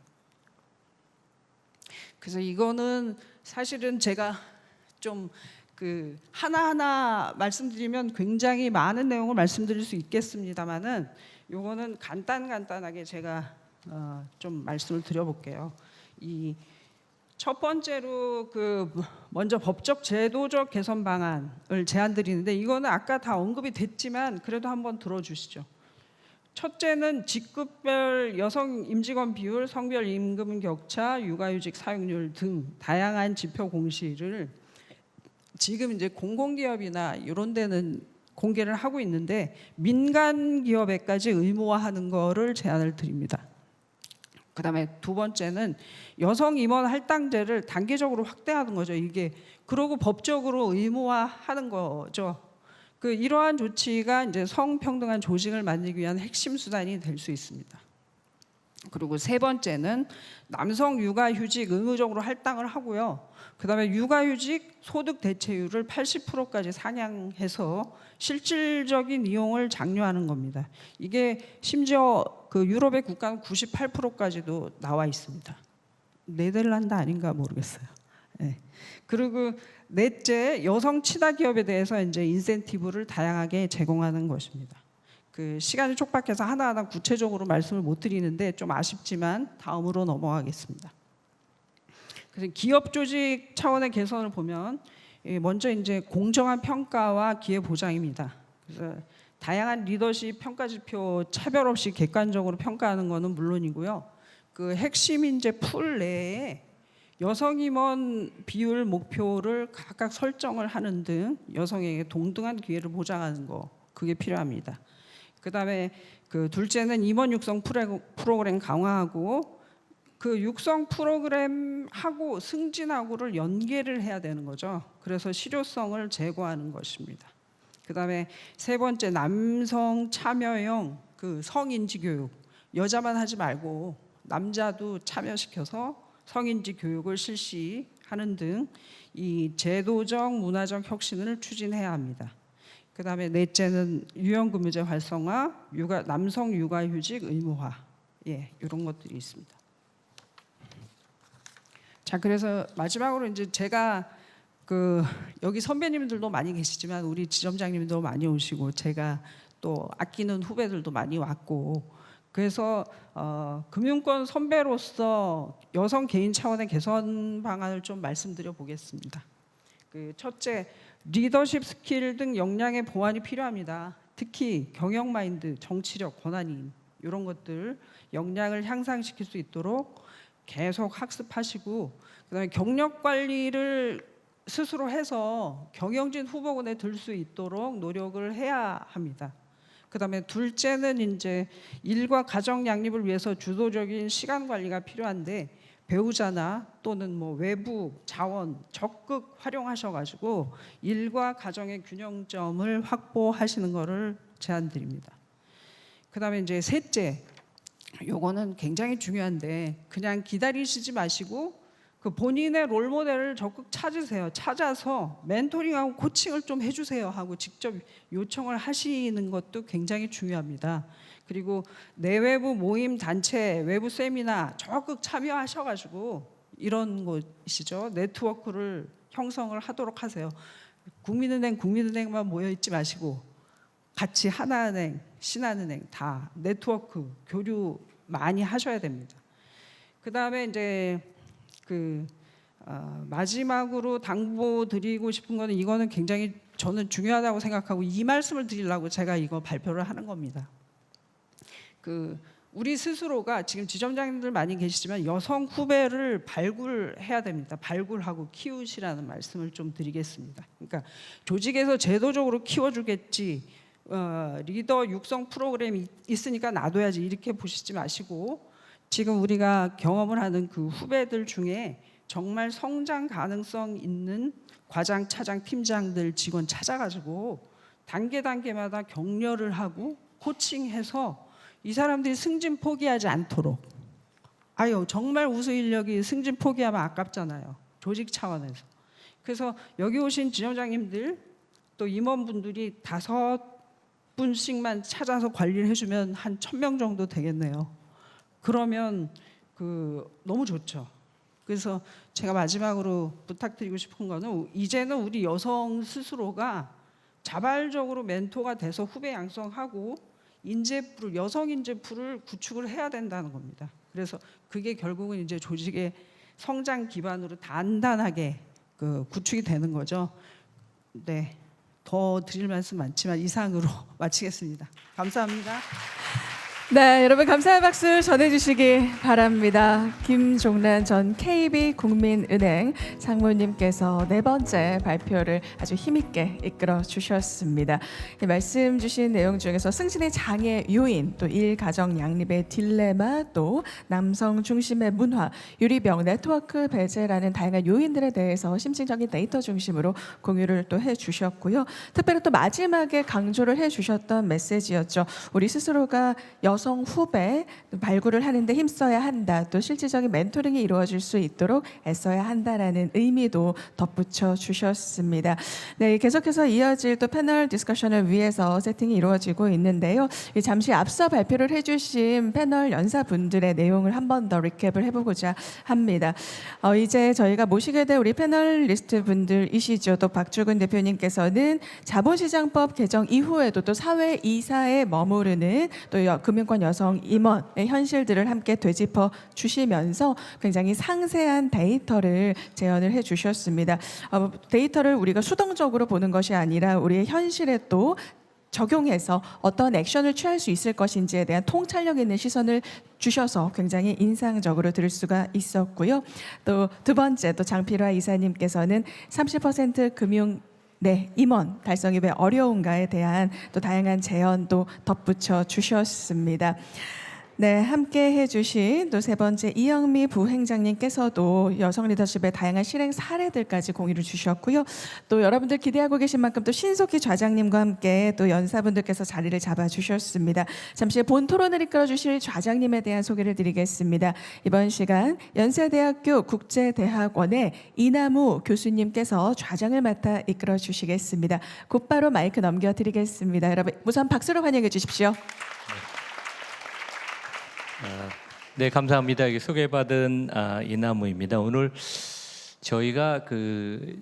S5: 그래서 이거는 사실은 제가 좀 하나하나 말씀드리면 굉장히 많은 내용을 말씀드릴 수 있겠습니다만은 요거는 간단하게 제가 좀 말씀을 드려볼게요. 이 첫 번째로 먼저 법적 제도적 개선 방안을 제안드리는데 이거는 아까 다 언급이 됐지만 그래도 한번 들어주시죠. 첫째는 직급별 여성 임직원 비율, 성별 임금 격차, 육아휴직 사용률 등 다양한 지표 공시를 지금 이제 공공기업이나 이런 데는 공개를 하고 있는데 민간 기업에까지 의무화하는 거를 제안을 드립니다. 그다음에 두 번째는 여성 임원 할당제를 단계적으로 확대하는 거죠. 이게 그러고 법적으로 의무화하는 거죠. 이러한 조치가 이제 성평등한 조직을 만들기 위한 핵심 수단이 될 수 있습니다. 그리고 세 번째는 남성 육아휴직 의무적으로 할당을 하고요. 그다음에 육아휴직 소득 대체율을 80%까지 상향해서 실질적인 이용을 장려하는 겁니다. 이게 심지어 유럽의 국가는 98%까지도 나와 있습니다. 네덜란드 아닌가 모르겠어요. 네. 그리고 넷째, 여성 친화 기업에 대해서 이제 인센티브를 다양하게 제공하는 것입니다. 시간이 촉박해서 하나하나 구체적으로 말씀을 못 드리는데 좀 아쉽지만 다음으로 넘어가겠습니다. 그래서 기업 조직 차원의 개선을 보면 먼저 이제 공정한 평가와 기회 보장입니다. 그래서 다양한 리더십 평가 지표 차별 없이 객관적으로 평가하는 것은 물론이고요. 핵심 인재 풀 내에 여성 임원 비율 목표를 각각 설정을 하는 등 여성에게 동등한 기회를 보장하는 거 그게 필요합니다. 그다음에 둘째는 임원 육성 프로그램 강화하고 육성 프로그램하고 승진하고를 연계를 해야 되는 거죠. 그래서 실효성을 제고하는 것입니다. 그다음에 세 번째 남성 참여형 성인지 교육 여자만 하지 말고 남자도 참여시켜서 성인지 교육을 실시하는 등 이 제도적 문화적 혁신을 추진해야 합니다. 그다음에 넷째는 유연근무제 활성화, 남성 육아휴직 의무화, 이런 것들이 있습니다. 자, 그래서 마지막으로 이제 제가 여기 선배님들도 많이 계시지만 우리 지점장님도 많이 오시고 제가 또 아끼는 후배들도 많이 왔고 그래서 금융권 선배로서 여성 개인 차원의 개선 방안을 좀 말씀드려 보겠습니다. 첫째, 리더십 스킬 등 역량의 보완이 필요합니다. 특히 경영 마인드, 정치력, 권한임 이런 것들 역량을 향상시킬 수 있도록 계속 학습하시고 그다음에 경력 관리를 스스로 해서 경영진 후보군에 들 수 있도록 노력을 해야 합니다. 그다음에 둘째는 이제 일과 가정 양립을 위해서 주도적인 시간 관리가 필요한데 배우자나 또는 뭐 외부 자원 적극 활용하셔가지고 일과 가정의 균형점을 확보하시는 것을 제안드립니다. 그다음에 이제 셋째, 요거는 굉장히 중요한데 그냥 기다리시지 마시고 그 본인의 롤 모델을 적극 찾으세요. 찾아서 멘토링하고 코칭을 좀 해주세요 하고 직접 요청을 하시는 것도 굉장히 중요합니다. 그리고 내외부 모임 단체, 외부 세미나 적극 참여하셔가지고 이런 것이죠. 네트워크를 형성을 하도록 하세요. 국민은행만 모여 있지 마시고 같이 하나은행, 신한은행 다 네트워크 교류 많이 하셔야 됩니다. 그 다음에 이제 마지막으로 당부드리고 싶은 거는 이거는 굉장히 저는 중요하다고 생각하고 이 말씀을 드리려고 제가 이거 발표를 하는 겁니다. 우리 스스로가 지금 지점장님들 많이 계시지만 여성 후배를 발굴해야 됩니다. 발굴하고 키우시라는 말씀을 좀 드리겠습니다. 그러니까 조직에서 제도적으로 키워주겠지 리더 육성 프로그램이 있으니까 놔둬야지 이렇게 보시지 마시고 지금 우리가 경험을 하는 그 후배들 중에 정말 성장 가능성 있는 과장, 차장, 팀장들, 직원 찾아가지고 단계마다 격려를 하고 코칭해서 이 사람들이 승진 포기하지 않도록 정말 우수 인력이 승진 포기하면 아깝잖아요. 조직 차원에서. 그래서 여기 오신 지점장님들 또 임원분들이 5분씩만 찾아서 관리를 해주면 한 1,000명 정도 되겠네요. 그러면 너무 좋죠. 그래서 제가 마지막으로 부탁드리고 싶은 거는 이제는 우리 여성 스스로가 자발적으로 멘토가 돼서 후배 양성하고 여성 인재풀을 구축을 해야 된다는 겁니다. 그래서 그게 결국은 이제 조직의 성장 기반으로 단단하게 구축이 되는 거죠. 네, 더 드릴 말씀 많지만 이상으로 마치겠습니다. 감사합니다.
S1: 네, 여러분 감사의 박수 전해주시기 바랍니다. 김종란 전 KB국민은행 상무님께서 4번째 발표를 아주 힘있게 이끌어 주셨습니다. 말씀 주신 내용 중에서 승진의 장애 요인, 또 일가정 양립의 딜레마, 또 남성 중심의 문화, 유리병, 네트워크 배제라는 다양한 요인들에 대해서 심층적인 데이터 중심으로 공유를 또 해주셨고요. 특별히 또 마지막에 강조를 해주셨던 메시지였죠. 우리 스스로가 여성 후배 발굴을 하는데 힘써야 한다. 또 실질적인 멘토링이 이루어질 수 있도록 애써야 한다라는 의미도 덧붙여 주셨습니다. 네, 계속해서 이어질 또 패널 디스커션을 위해서 세팅이 이루어지고 있는데요. 잠시 앞서 발표를 해주신 패널 연사분들의 내용을 한 번 더 리캡을 해보고자 합니다. 이제 저희가 모시게 될 우리 패널리스트 분들이시죠. 또 박주근 대표님께서는 자본시장법 개정 이후에도 또 사회 이사에 머무르는 또 금융권 여성 임원의 현실들을 함께 되짚어 주시면서 굉장히 상세한 데이터를 재현을 해 주셨습니다. 데이터를 우리가 수동적으로 보는 것이 아니라 우리의 현실에 또 적용해서 어떤 액션을 취할 수 있을 것인지에 대한 통찰력 있는 시선을 주셔서 굉장히 인상적으로 들을 수가 있었고요. 또 두 번째 또 장필화 이사님께서는 30% 금융 임원 달성이 왜 어려운가에 대한 또 다양한 제언도 덧붙여 주셨습니다. 네, 함께 해주신 또 세 번째 이영미 부행장님께서도 여성 리더십의 다양한 실행 사례들까지 공유를 주셨고요. 또 여러분들 기대하고 계신 만큼 또 신속희 좌장님과 함께 또 연사분들께서 자리를 잡아주셨습니다. 잠시 본 토론을 이끌어주실 좌장님에 대한 소개를 드리겠습니다. 이번 시간 연세대학교 국제대학원의 이나무 교수님께서 좌장을 맡아 이끌어주시겠습니다. 곧바로 마이크 넘겨드리겠습니다. 여러분 우선 박수로 환영해 주십시오.
S6: 네, 감사합니다. 소개받은 이나무입니다. 오늘 저희가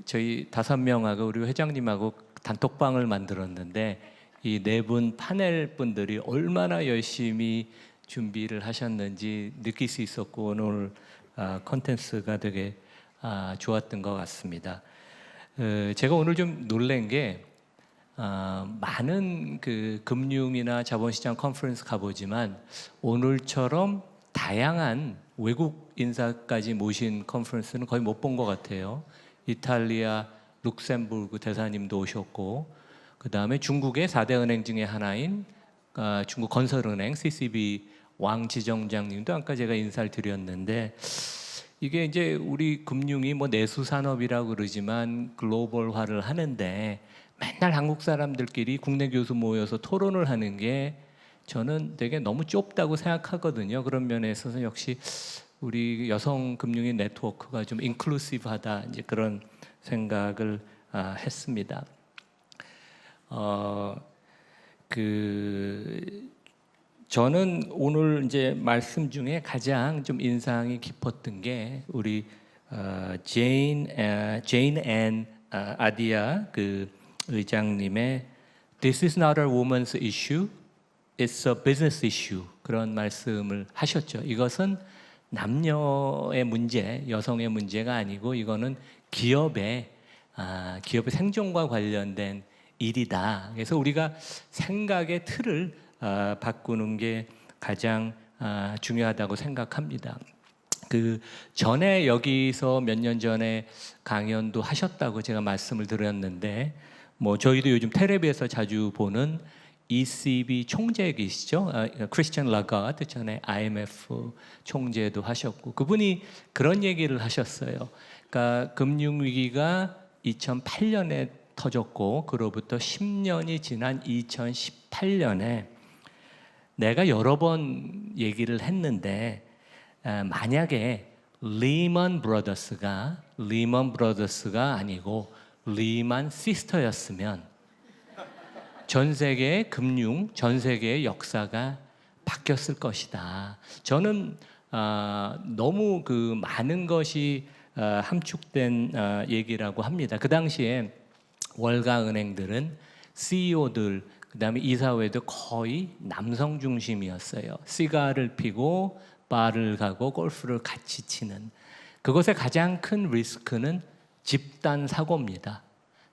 S6: 저희 5명하고 우리 회장님하고 단톡방을 만들었는데 이 4분 파넬 분들이 얼마나 열심히 준비를 하셨는지 느낄 수 있었고 오늘 컨텐츠가 되게 좋았던 것 같습니다. 제가 오늘 좀 놀란 게 많은 금융이나 자본시장 컨퍼런스 가보지만 오늘처럼 다양한 외국 인사까지 모신 컨퍼런스는 거의 못 본 것 같아요. 이탈리아 룩셈부르크 대사님도 오셨고, 그 다음에 중국의 4대 은행 중에 하나인 중국 건설은행 CCB 왕 지점장님도 아까 제가 인사를 드렸는데, 이게 이제 우리 금융이 뭐 내수 산업이라고 그러지만 글로벌화를 하는데 맨날 한국 사람들끼리 국내 교수 모여서 토론을 하는 게 저는 되게 너무 좁다고 생각하거든요. 그런 면에 있어서 역시 우리 여성 금융인 네트워크가 좀 인클루시브하다, 이제 그런 생각을 했습니다. 저는 오늘 이제 말씀 중에 가장 좀 인상이 깊었던 게 우리 제인 앤 아디아 그 의장님의 This is not a woman's issue, it's a business issue, 그런 말씀을 하셨죠. 이것은 남녀의 문제, 여성의 문제가 아니고 이거는 기업의 생존과 관련된 일이다. 그래서 우리가 생각의 틀을 바꾸는 게 가장 중요하다고 생각합니다. 그 전에 여기서 몇 년 전에 강연도 하셨다고 제가 말씀을 드렸는데, 뭐 저희도 요즘 텔레비에서 자주 보는 ECB 총재 계시죠? 크리스찬 라가드, 전에 IMF 총재도 하셨고, 그분이 그런 얘기를 하셨어요. 그러니까 금융 위기가 2008년에 터졌고, 그로부터 10년이 지난 2018년에 내가 여러 번 얘기를 했는데, 만약에 리먼 브라더스가 아니고 리만 시스터였으면 전 세계의 금융, 전 세계의 역사가 바뀌었을 것이다. 저는 너무 그 많은 것이 함축된 얘기라고 합니다. 그 당시에 월가 은행들은 CEO들, 그다음에 이사회도 거의 남성 중심이었어요. 시가를 피고 바를 가고 골프를 같이 치는, 그것의 가장 큰 리스크는 집단 사고입니다.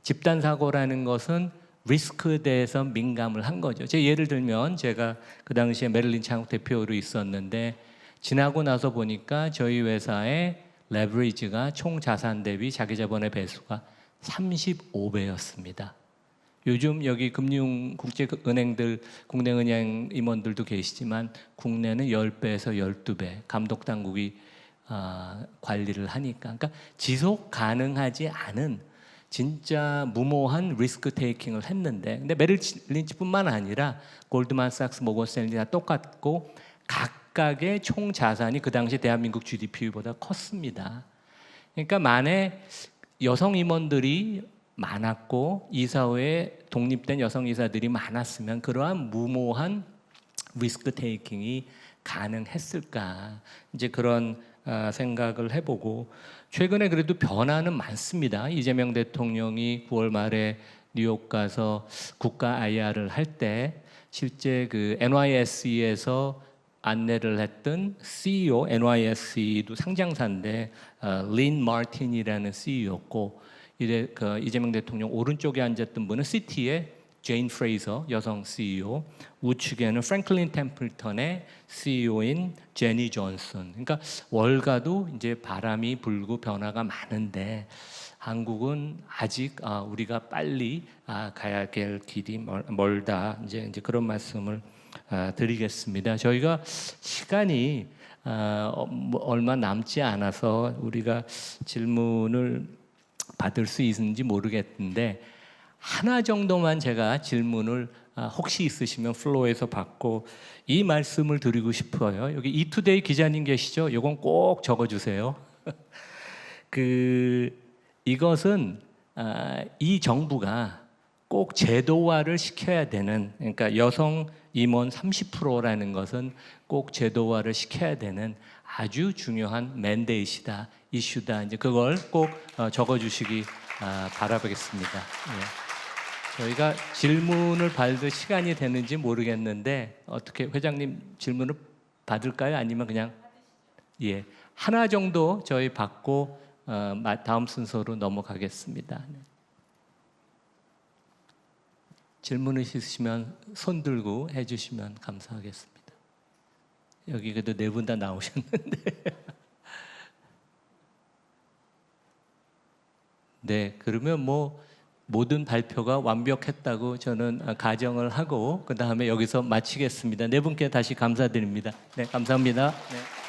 S6: 집단 사고라는 것은 리스크에 대해서 민감을 한 거죠. 제 예를 들면 제가 그 당시에 메릴린치 한국 대표로 있었는데, 지나고 나서 보니까 저희 회사의 레버리지가 총 자산 대비 자기 자본의 배수가 35배였습니다. 요즘 여기 금융 국제은행들, 국내 은행 임원들도 계시지만 국내는 10배에서 12배 감독 당국이 관리를 하니까, 그러니까 지속 가능하지 않은 진짜 무모한 리스크 테이킹을 했는데, 근데 메릴 린치뿐만 아니라 골드만삭스, 모건스탠리 다 똑같고 각각의 총 자산이 그 당시 대한민국 GDP보다 컸습니다. 그러니까 만에 여성 임원들이 많았고 이사회에 독립된 여성 이사들이 많았으면 그러한 무모한 리스크 테이킹이 가능했을까, 이제 그런 생각을 해보고, 최근에 그래도 변화는 많습니다. 이재명 대통령이 9월 말에 뉴욕 가서 국가 IR을 할 때 실제 그 NYSE에서 안내를 했던 CEO, NYSE도 상장사인데 린 마틴이라는 CEO였고, 이재명 대통령 오른쪽에 앉았던 분은 시티의 제인 프레이서 여성 CEO, 우측에는 프랭클린 템플턴의 CEO인 제니 존슨. 그러니까 월가도 이제 바람이 불고 변화가 많은데 한국은 아직 우리가 빨리 가야 될 길이 멀다. 이제 그런 말씀을 드리겠습니다. 저희가 시간이 얼마 남지 않아서 우리가 질문을 받을 수 있는지 모르겠는데, 하나 정도만 제가 질문을 혹시 있으시면 플로어에서 받고 이 말씀을 드리고 싶어요. 여기 이투데이 기자님 계시죠? 이건 꼭 적어주세요. 이것은 이 정부가 꼭 제도화를 시켜야 되는, 그러니까 여성 임원 30%라는 것은 꼭 제도화를 시켜야 되는 아주 중요한 맨데이트다, 이슈다. 이제 그걸 꼭 적어주시기 바라보겠습니다. 예. 저희가 질문을 받을 시간이 되는지 모르겠는데 어떻게 회장님 질문을 받을까요? 아니면 그냥 하나 정도 저희 받고 다음 순서로 넘어가겠습니다. 네. 질문 있으시면 손 들고 해주시면 감사하겠습니다. 여기 그래도 네 분 다 나오셨는데 네, 그러면 뭐 모든 발표가 완벽했다고 저는 가정을 하고 그 다음에 여기서 마치겠습니다. 네 분께 다시 감사드립니다. 네, 감사합니다. 네.